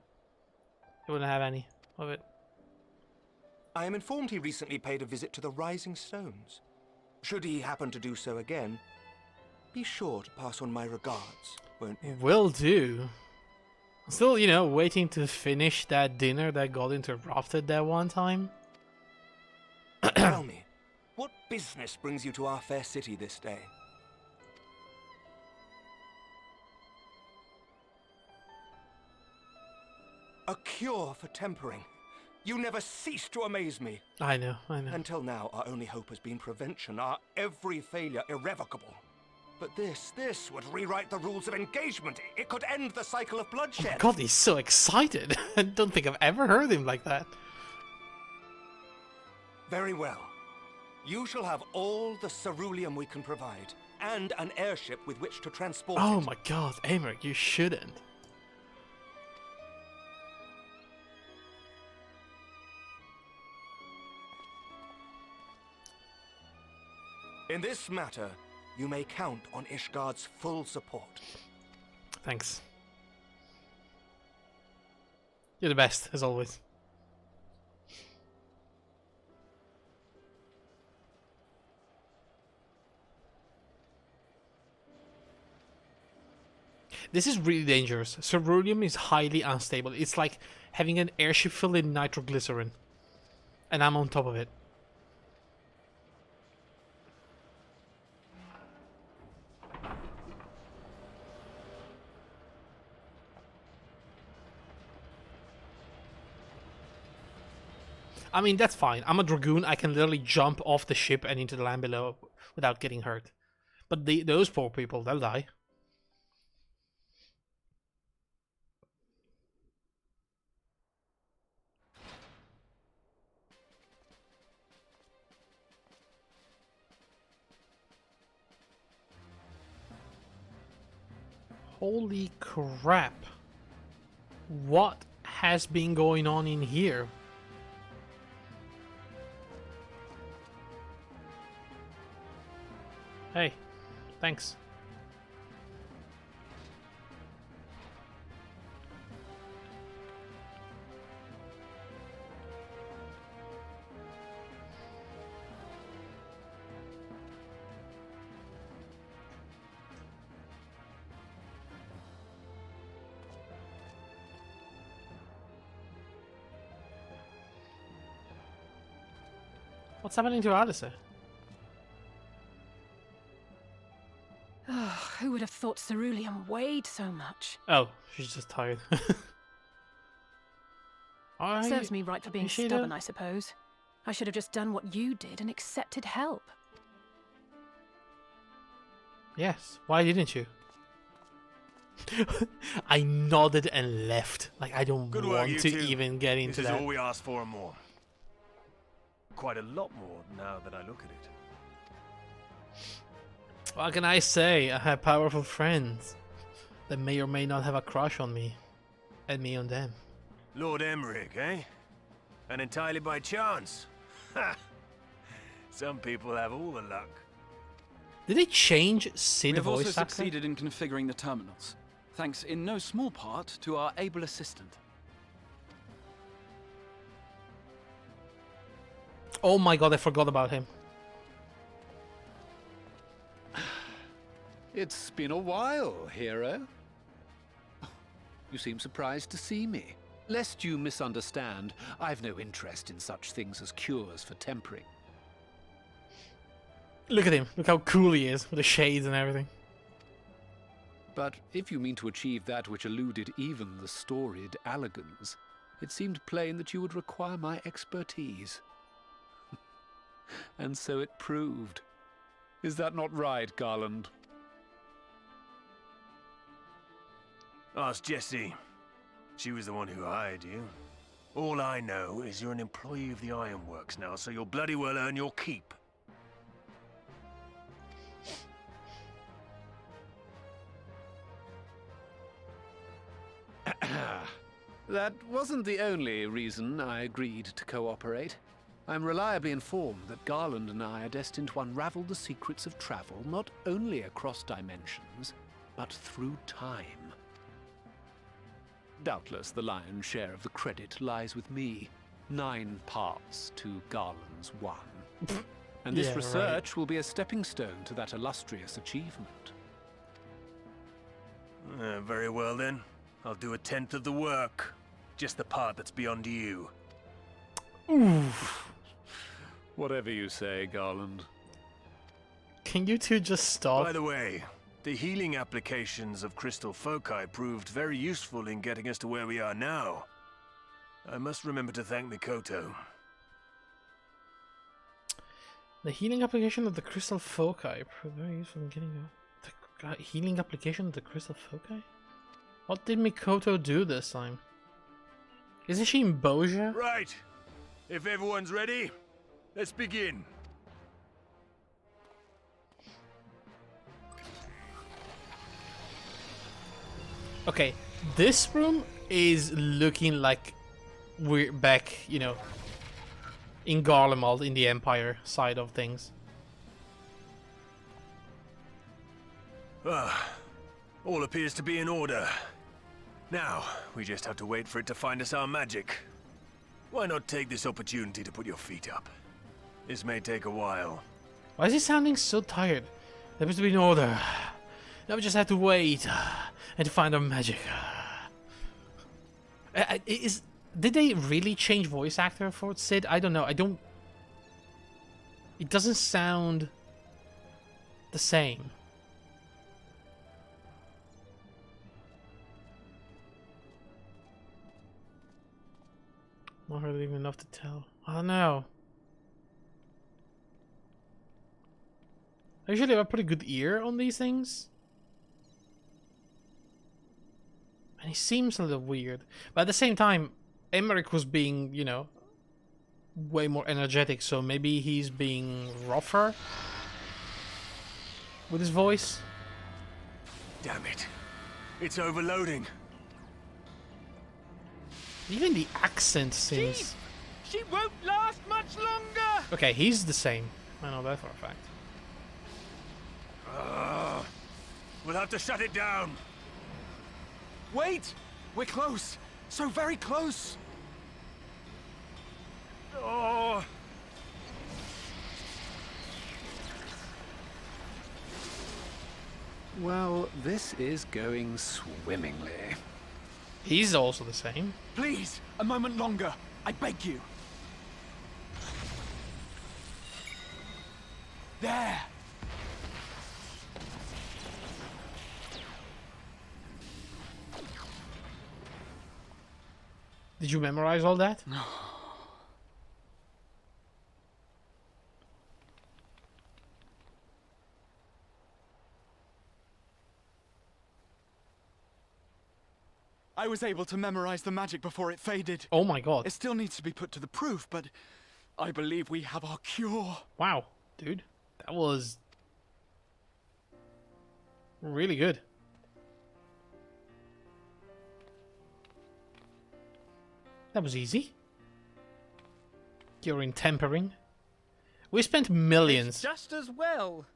He wouldn't have any of it. I am informed he recently paid a visit to the Rising Stones. Should he happen to do so again, be sure to pass on my regards, won't you? Will do. I'm still, you know, waiting to finish that dinner that got interrupted that one time. Tell me, what business brings you to our fair city this day? A cure for tempering. You never cease to amaze me. I know. Until now, our only hope has been prevention, our every failure irrevocable. But this would rewrite the rules of engagement. It could end the cycle of bloodshed. Oh my god, he's so excited. I don't think I've ever heard him like that. Very well. You shall have all the ceruleum we can provide, and an airship with which to transport it. Oh my god, Emmerich, you shouldn't. In this matter, you may count on Ishgard's full support. Thanks. You're the best, as always. This is really dangerous. Ceruleum is highly unstable. It's like having an airship filled in nitroglycerin. And I'm on top of it. I mean, that's fine. I'm a dragoon. I can literally jump off the ship and into the land below without getting hurt. But those poor people, they'll die. Holy crap. What has been going on in here? Hey, thanks. What's happening to Alice? Who would have thought cerulean weighed so much? Oh, she's just tired. Serves me right for being stubborn, I suppose. I should have just done what you did and accepted help. Yes, why didn't you? I nodded and left. Like, I don't want to even get into that. This is all we asked for and more. Quite a lot more now that I look at it. What can I say? I have powerful friends that may or may not have a crush on me, and me on them. Lord Emmerich, eh? And entirely by chance? Ha! Some people have all the luck. Did they change Sid We have also voice actor? succeeded in configuring the terminals, thanks in no small part to our able assistant. Oh my god, I forgot about him. It's been a while, hero. You seem surprised to see me. Lest you misunderstand, I've no interest in such things as cures for tempering. Look at him. Look how cool he is with the shades and everything. But if you mean to achieve that which eluded even the storied Allagans, it seemed plain that you would require my expertise. And so it proved. Is that not right, Garland? Ask Jessie. She was the one who hired you. All I know is you're an employee of the Ironworks now, so you'll bloody well earn your keep. That wasn't the only reason I agreed to cooperate. I'm reliably informed that Garland and I are destined to unravel the secrets of travel not only across dimensions, but through time. Doubtless the lion's share of the credit lies with me. 9 parts to Garland's 1. And this research will be a stepping stone to that illustrious achievement. Very well then. I'll do 1/10 of the work. Just the part that's beyond you. Oof. Whatever you say, Garland. Can you two just stop? By the way, the healing applications of crystal foci proved very useful in getting us to where we are now. I must remember to thank Mikoto. The healing application of the crystal foci proved very useful in getting the healing application of the crystal foci? What did Mikoto do this time? Isn't she in Boja? Right. If everyone's ready, let's begin. Okay, this room is looking like we're back, you know, in Garlemald in the Empire side of things. All appears to be in order. Now, we just have to wait for it to find us our magic. Why not take this opportunity to put your feet up? This may take a while. Why is he sounding so tired? There must be an order. Now we just have to wait and to find our magic. Did they really change voice actor for Sid? I don't know. It doesn't sound the same. Not really even enough to tell. I don't know. I usually have a pretty good ear on these things. And he seems a little weird. But at the same time, Emmerich was being, you know, way more energetic, so maybe he's being rougher with his voice. Damn it. It's overloading. Even the accent seems... Chief! She won't last much longer! Okay, he's the same. I know that for a fact. We'll have to shut it down. Wait! We're close. So very close. Oh. Well, this is going swimmingly. He's also the same. Please, a moment longer. I beg you. There. Did you memorize all that? No. I was able to memorize the magic before it faded. Oh my god. It still needs to be put to the proof, but I believe we have our cure. Wow, dude. That was really good. That was easy. Curing tempering. We spent millions. It's just as well.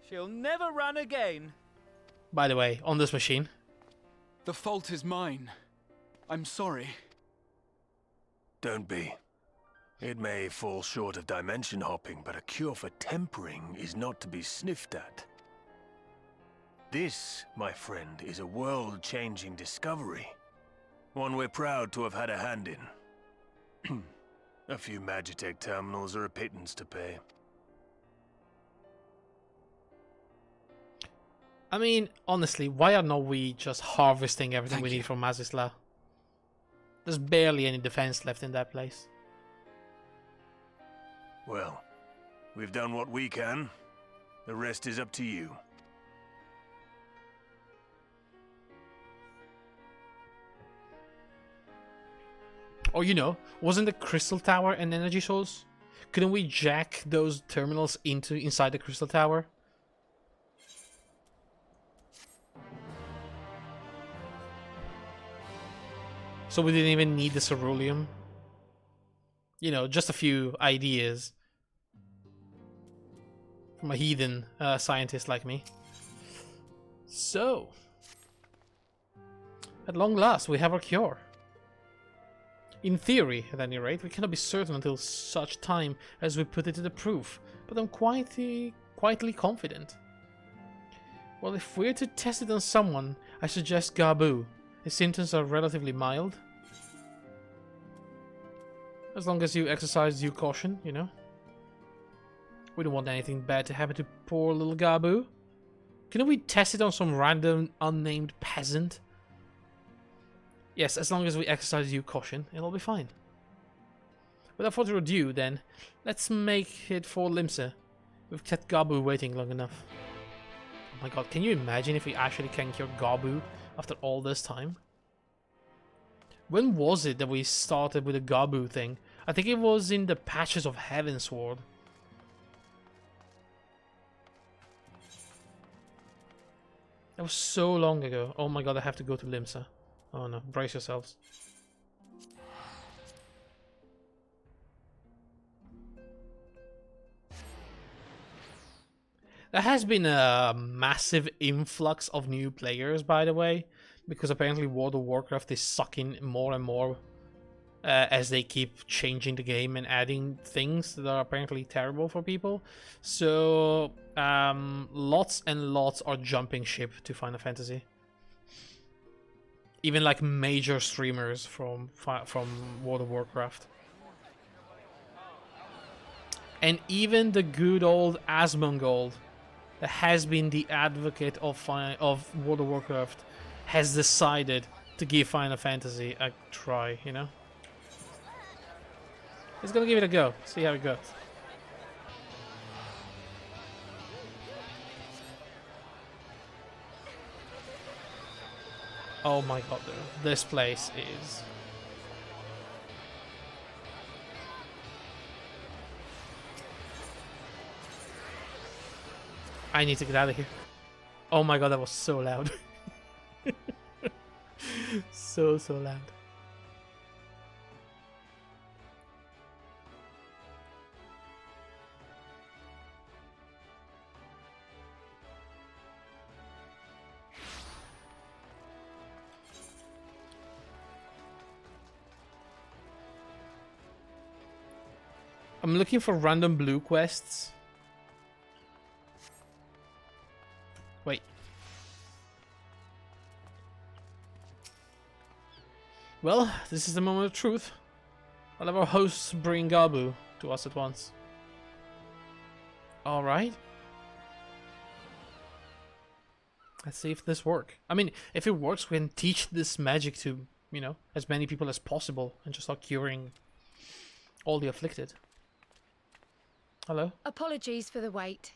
She'll never run again. By the way, on this machine. The fault is mine. I'm sorry. Don't be. It may fall short of dimension hopping, but a cure for tempering is not to be sniffed at. This, my friend, is a world-changing discovery. One we're proud to have had a hand in. A few Magitech terminals are a pittance to pay. I mean, honestly, why are not we just harvesting everything we need from Mazisla? There's barely any defense left in that place. Well, we've done what we can. The rest is up to you. Or, you know, wasn't the Crystal Tower an energy source? Couldn't we jack those terminals inside the Crystal Tower? So we didn't even need the ceruleum. You know, just a few ideas from a heathen scientist like me. So, at long last, we have our cure. In theory, at any rate, we cannot be certain until such time as we put it to the proof, but I'm quietly confident. Well, if we're to test it on someone, I suggest Gabu. His symptoms are relatively mild. As long as you exercise due caution, you know. We don't want anything bad to happen to poor little Gabu. Couldn't we test it on some random, unnamed peasant? Yes, as long as we exercise due caution, it'll be fine. Without further ado, then, let's make it for Limsa. We've kept Gabu waiting long enough. Oh my god, can you imagine if we actually can cure Gabu after all this time? When was it that we started with the Gabu thing? I think it was in the Patches of Heavensward. That was so long ago. Oh my god, I have to go to Limsa. Oh no, brace yourselves. There has been a massive influx of new players, by the way, because apparently World of Warcraft is sucking more and more as they keep changing the game and adding things that are apparently terrible for people. So lots and lots are jumping ship to Final Fantasy. Even like major streamers from World of Warcraft. And even the good old Asmongold, that has been the advocate of World of Warcraft, has decided to give Final Fantasy a try, you know? Let's gonna give it a go. See how it goes. Oh my god, dude. This place is... I need to get out of here. Oh my god, that was so loud. so loud. I'm looking for random blue quests. Wait. Well, this is the moment of truth. I'll have our hosts bring Gabu to us at once. Alright. Let's see if this works. I mean, if it works, we can teach this magic to, you know, as many people as possible and just start curing all the afflicted. Hello? Apologies for the wait.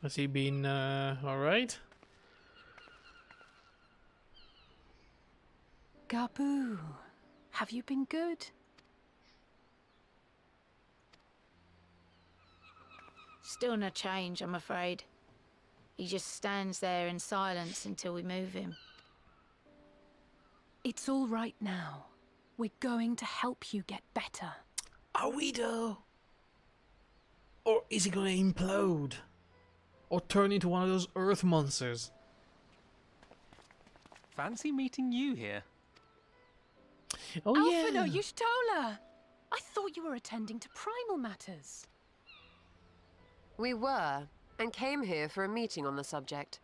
Has he been, alright? Gabu, have you been good? Still no change, I'm afraid. He just stands there in silence until we move him. It's all right now. We're going to help you get better. Are we though? Or is he gonna implode? Or turn into one of those earth monsters? Fancy meeting you here. Oh Alphino, yeah. Y'shtola! I thought you were attending to primal matters. We were, and came here for a meeting on the subject.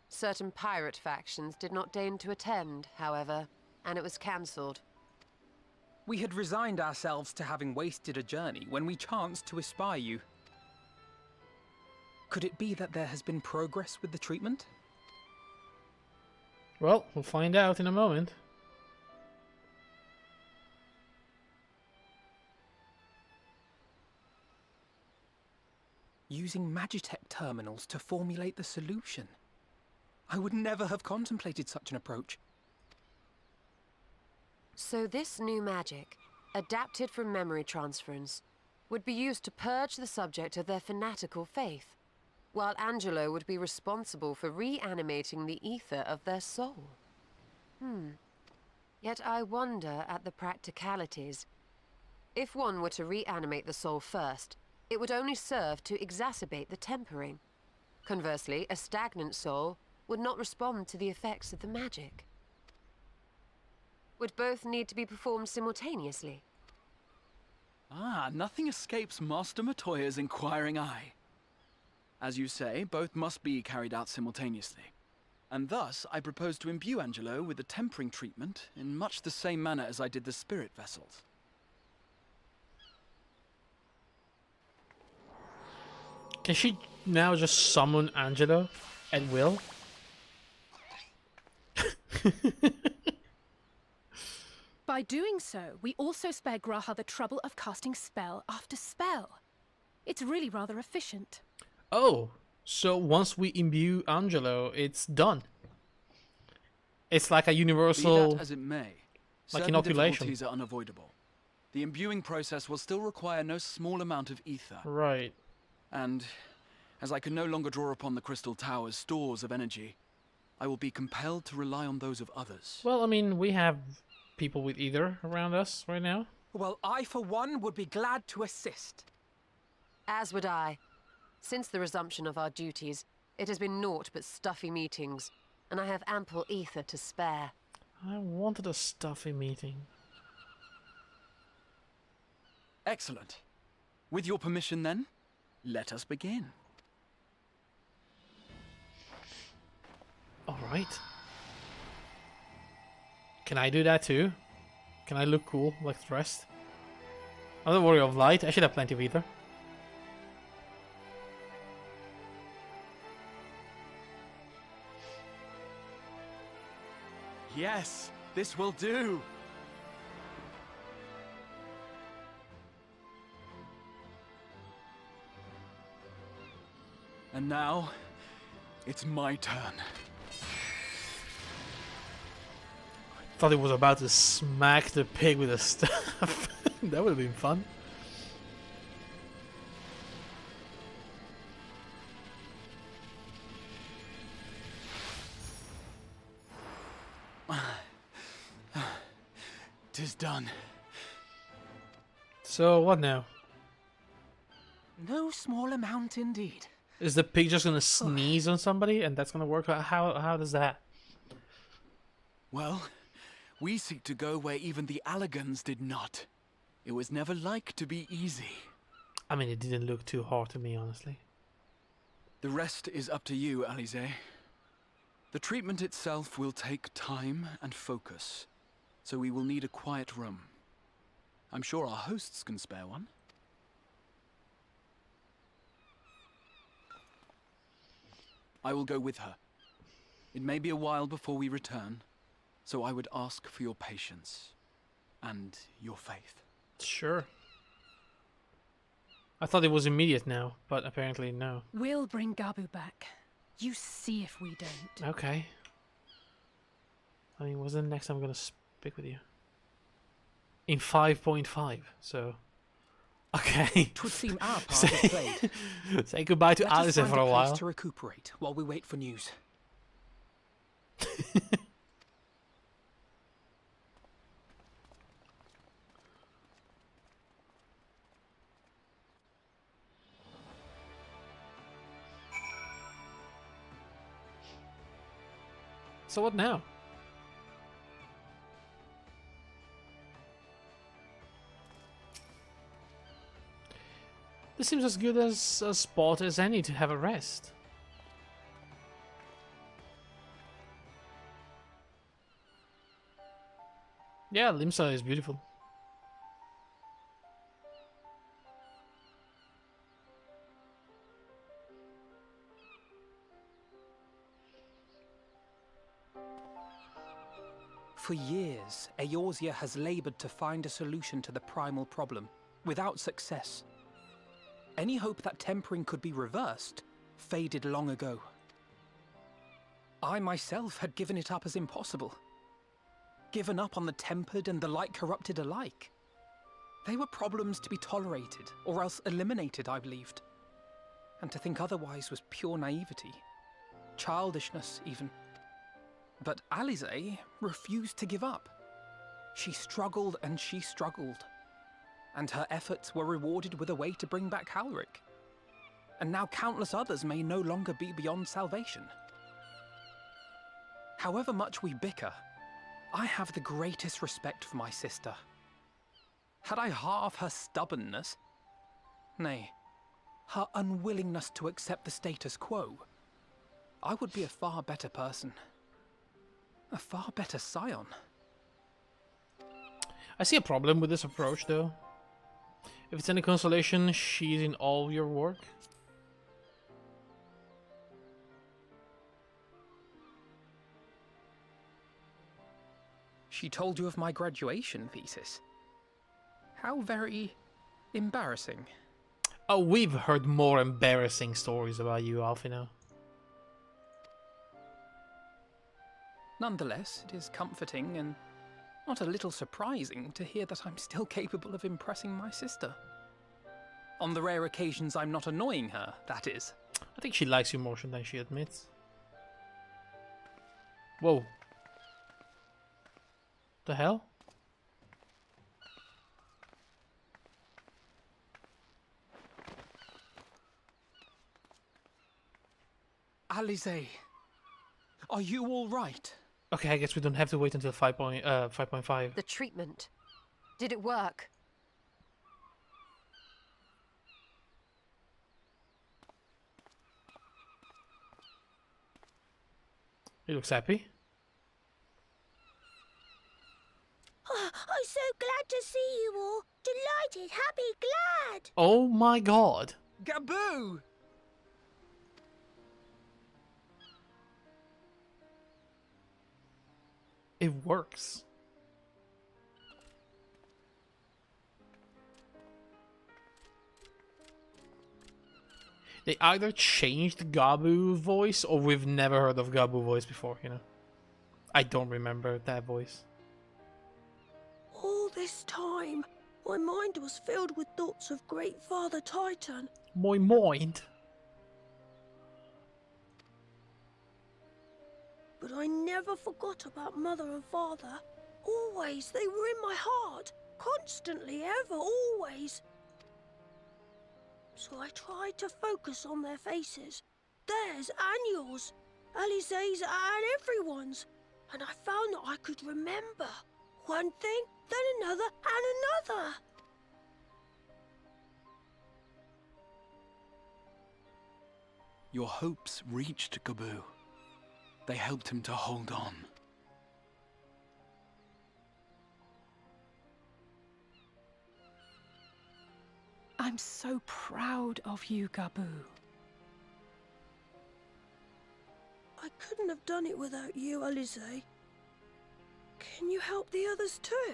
Certain pirate factions did not deign to attend, however, and it was cancelled. We had resigned ourselves to having wasted a journey when we chanced to espy you. Could it be that there has been progress with the treatment? Well, we'll find out in a moment. Using Magitech terminals to formulate the solution. I would never have contemplated such an approach. So this new magic, adapted from memory transference, would be used to purge the subject of their fanatical faith, while Angelo would be responsible for reanimating the ether of their soul. Yet I wonder at the practicalities. If one were to reanimate the soul first, it would only serve to exacerbate the tempering. Conversely, a stagnant soul would not respond to the effects of the magic. Would both need to be performed simultaneously? Ah, nothing escapes Master Matoya's inquiring eye. As you say, both must be carried out simultaneously. And thus, I propose to imbue Angelo with the tempering treatment in much the same manner as I did the spirit vessels. Can she now just summon Angelo at will? By doing so, we also spare Graha the trouble of casting spell after spell. It's really rather efficient. Oh, so once we imbue Angelo, it's done. It's like a universal... Be that as it may, like certain inoculation. difficulties are unavoidable. The imbuing process will still require no small amount of ether. Right. And as I can no longer draw upon the Crystal Tower's stores of energy, I will be compelled to rely on those of others. Well, I mean, we have people with ether around us right now. Well, I, for one, would be glad to assist. As would I. Since the resumption of our duties, it has been naught but stuffy meetings, and I have ample ether to spare. I wanted a stuffy meeting. Excellent. With your permission, then, let us begin. Alright. Can I do that too? Can I look cool like the rest? I'm not worried of light, I should have plenty of ether. Yes, This will do. And now, it's my turn. Thought he was about to smack the pig with a staff. That would have been fun. Tis done. So what now? No small amount indeed. Is the pig just gonna sneeze on somebody and that's gonna work? How does that? Well, we seek to go where even the Allegans did not. It was never like to be easy. I mean, it didn't look too hard to me, honestly. The rest is up to you, Alize. The treatment itself will take time and focus, so we will need a quiet room. I'm sure our hosts can spare one. I will go with her. It may be a while before we return, so I would ask for your patience and your faith. Sure. I thought it was immediate now, but apparently no. We'll bring Gabu back. You see if we don't. Okay. I mean, what's the next time I'm gonna speak with you? In 5.5, so... Okay. 'Twould seem our part is played. Say goodbye to Let us Alice find for a place while. to recuperate while we wait for news. So what now? This seems as good as a spot as any to have a rest. Yeah, Limsa is beautiful. For years, Eorzea has labored to find a solution to the primal problem, without success. Any hope that tempering could be reversed faded long ago. I myself had given it up as impossible. Given up on the tempered and the light-corrupted alike. They were problems to be tolerated, or else eliminated, I believed. And to think otherwise was pure naivety. Childishness, even. But Alize refused to give up. She struggled and she struggled. And her efforts were rewarded with a way to bring back Halric. And now countless others may no longer be beyond salvation. However much we bicker, I have the greatest respect for my sister. Had I half her stubbornness, nay, her unwillingness to accept the status quo, I would be a far better person. A far better scion. I see a problem with this approach, though. If it's any consolation, she's in all your work. She told you of my graduation thesis. How very embarrassing. Oh, we've heard more embarrassing stories about you, Alfino. Nonetheless, it is comforting and not a little surprising to hear that I'm still capable of impressing my sister. On the rare occasions I'm not annoying her, that is. I think she likes you more than she admits. Whoa. The hell? Alize, are you all right? Okay, I guess we don't have to wait until 5.5. The treatment. Did it work? He looks happy. Oh, I'm so glad to see you all. Delighted, happy, glad. Oh my god. Gaboo! It works. They either changed Gabu's voice or we've never heard of Gabu's voice before, you know. I don't remember that voice. All this time, my mind was filled with thoughts of Great Father Titan. My mind? But I never forgot about Mother and Father. Always, they were in my heart. Constantly, ever, always. So I tried to focus on their faces. Theirs and yours. Alize's and everyone's. And I found that I could remember. One thing, then another, and another. Your hopes reached Gabu. They helped him to hold on. I'm so proud of you, Gabu. I couldn't have done it without you, Alize. Can you help the others too?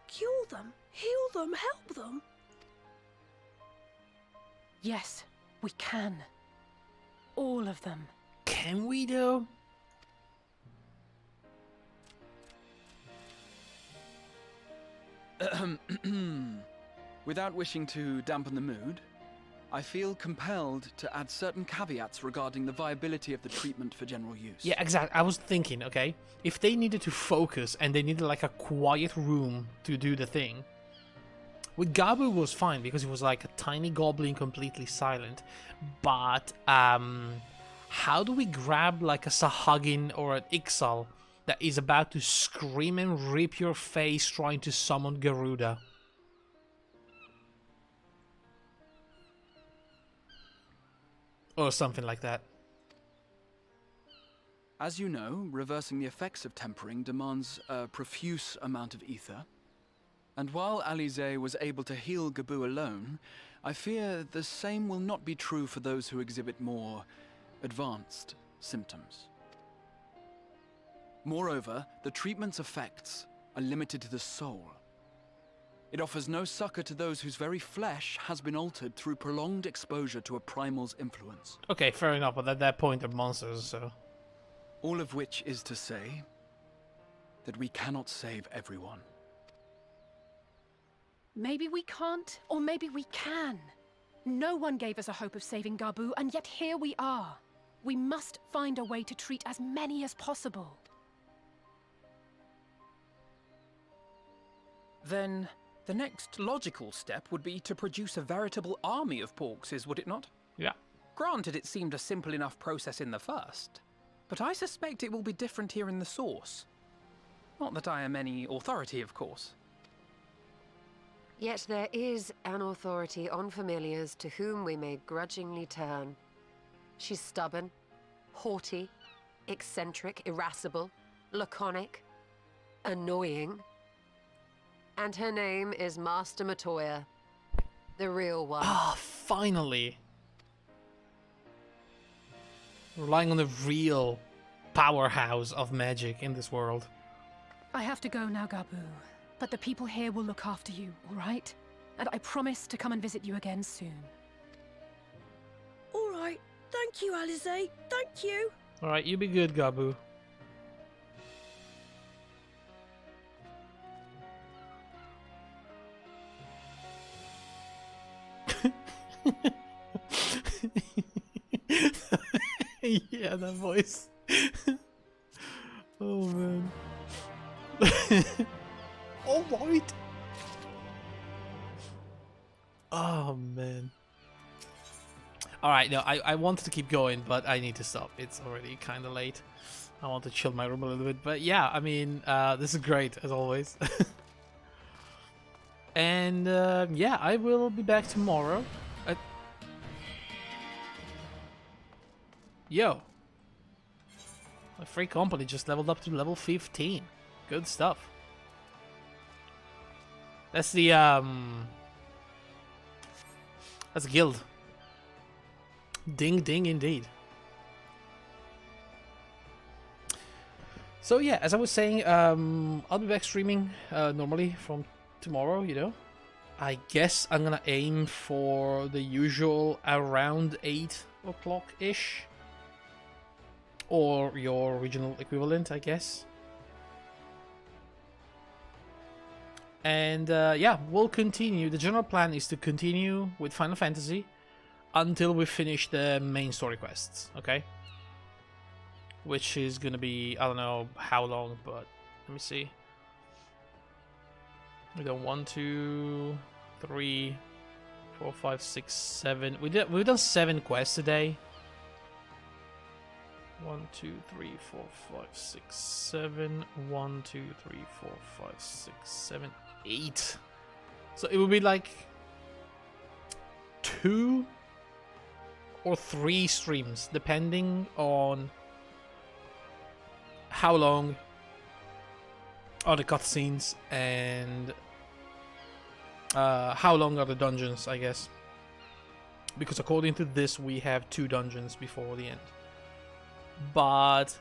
Cure them, heal them, help them? Yes, we can. All of them. Can we, though? Without wishing to dampen the mood, I feel compelled to add certain caveats regarding the viability of the treatment for general use. Yeah, exactly. I was thinking, okay, if they needed to focus and they needed like a quiet room to do the thing, with Gabu was fine because he was like a tiny goblin completely silent. But how do we grab like a Sahagin or an Ixal that is about to scream and rip your face trying to summon Garuda? Or something like that. As you know, reversing the effects of tempering demands a profuse amount of ether. And while Alize was able to heal Gabu alone, I fear the same will not be true for those who exhibit more advanced symptoms. Moreover, the treatment's effects are limited to the soul. It offers no succor to those whose very flesh has been altered through prolonged exposure to a primal's influence. Okay, fair enough, but at that point they're monsters, so... All of which is to say that we cannot save everyone. Maybe we can't, or maybe we can. No one gave us a hope of saving Gabu, and yet here we are. We must find a way to treat as many as possible. Then the next logical step would be to produce a veritable army of Porkses, would it not? Yeah. Granted, it seemed a simple enough process in the first, but I suspect it will be different here in the source. Not that I am any authority, of course. Yet there is an authority on familiars to whom we may grudgingly turn. She's stubborn, haughty, eccentric, irascible, laconic, annoying. And her name is Master Matoya, the real one. Ah, finally! Relying on the real powerhouse of magic in this world. I have to go now, Gabu. But the people here will look after you, all right? And I promise to come and visit you again soon. All right. Thank you, Alize. Thank you. Alright, you be good, Gabu. Yeah, that voice. Oh, man. All right. Oh, man. Alright, no, I wanted to keep going, but I need to stop. It's already kind of late. I want to chill my room a little bit. But yeah, I mean, this is great, as always. And yeah, I will be back tomorrow. Yo. My free company just leveled up to level 15. Good stuff. That's the that's a guild. Ding ding indeed. So yeah, as I was saying, I'll be back streaming normally from tomorrow, you know. I guess I'm gonna aim for the usual around 8 o'clock-ish. Or your regional equivalent, I guess. And yeah, we'll continue. The general plan is to continue with Final Fantasy until we finish the main story quests, okay? Which is gonna be, I don't know how long, but let me see. We got 1, 2, 3, 4, 5, 6, 7. We've done 7 quests today. 1, 2, 3, 4, 5, 6, 7. 1, 2, 3, 4, 5, 6, 7, 8. So it will be like 2 or 3 streams, depending on how long are the cutscenes and how long are the dungeons, I guess. Because according to this, we have 2 dungeons before the end. But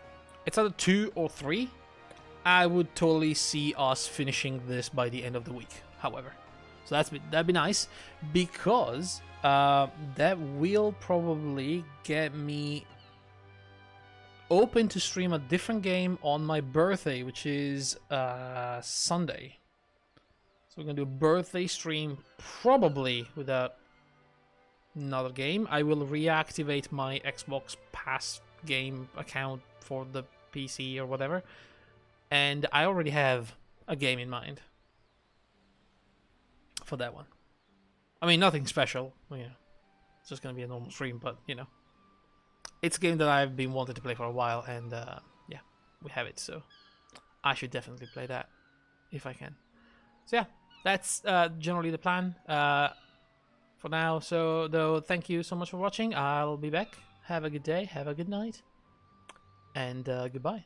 it's either 2 or 3. I would totally see us finishing this by the end of the week, however. So that'd be nice, because that will probably get me open to stream a different game on my birthday, which is Sunday. So we're gonna do a birthday stream, probably without another game. I will reactivate my Xbox Pass game account for the PC or whatever, and I already have a game in mind for that one. I mean, nothing special, you know, it's just gonna be a normal stream, but you know, it's a game that I've been wanting to play for a while, and yeah, we have it, so I should definitely play that if I can. So yeah, that's generally the plan for now. So though, thank you so much for watching. I'll be back. Have a good day, have a good night, and goodbye.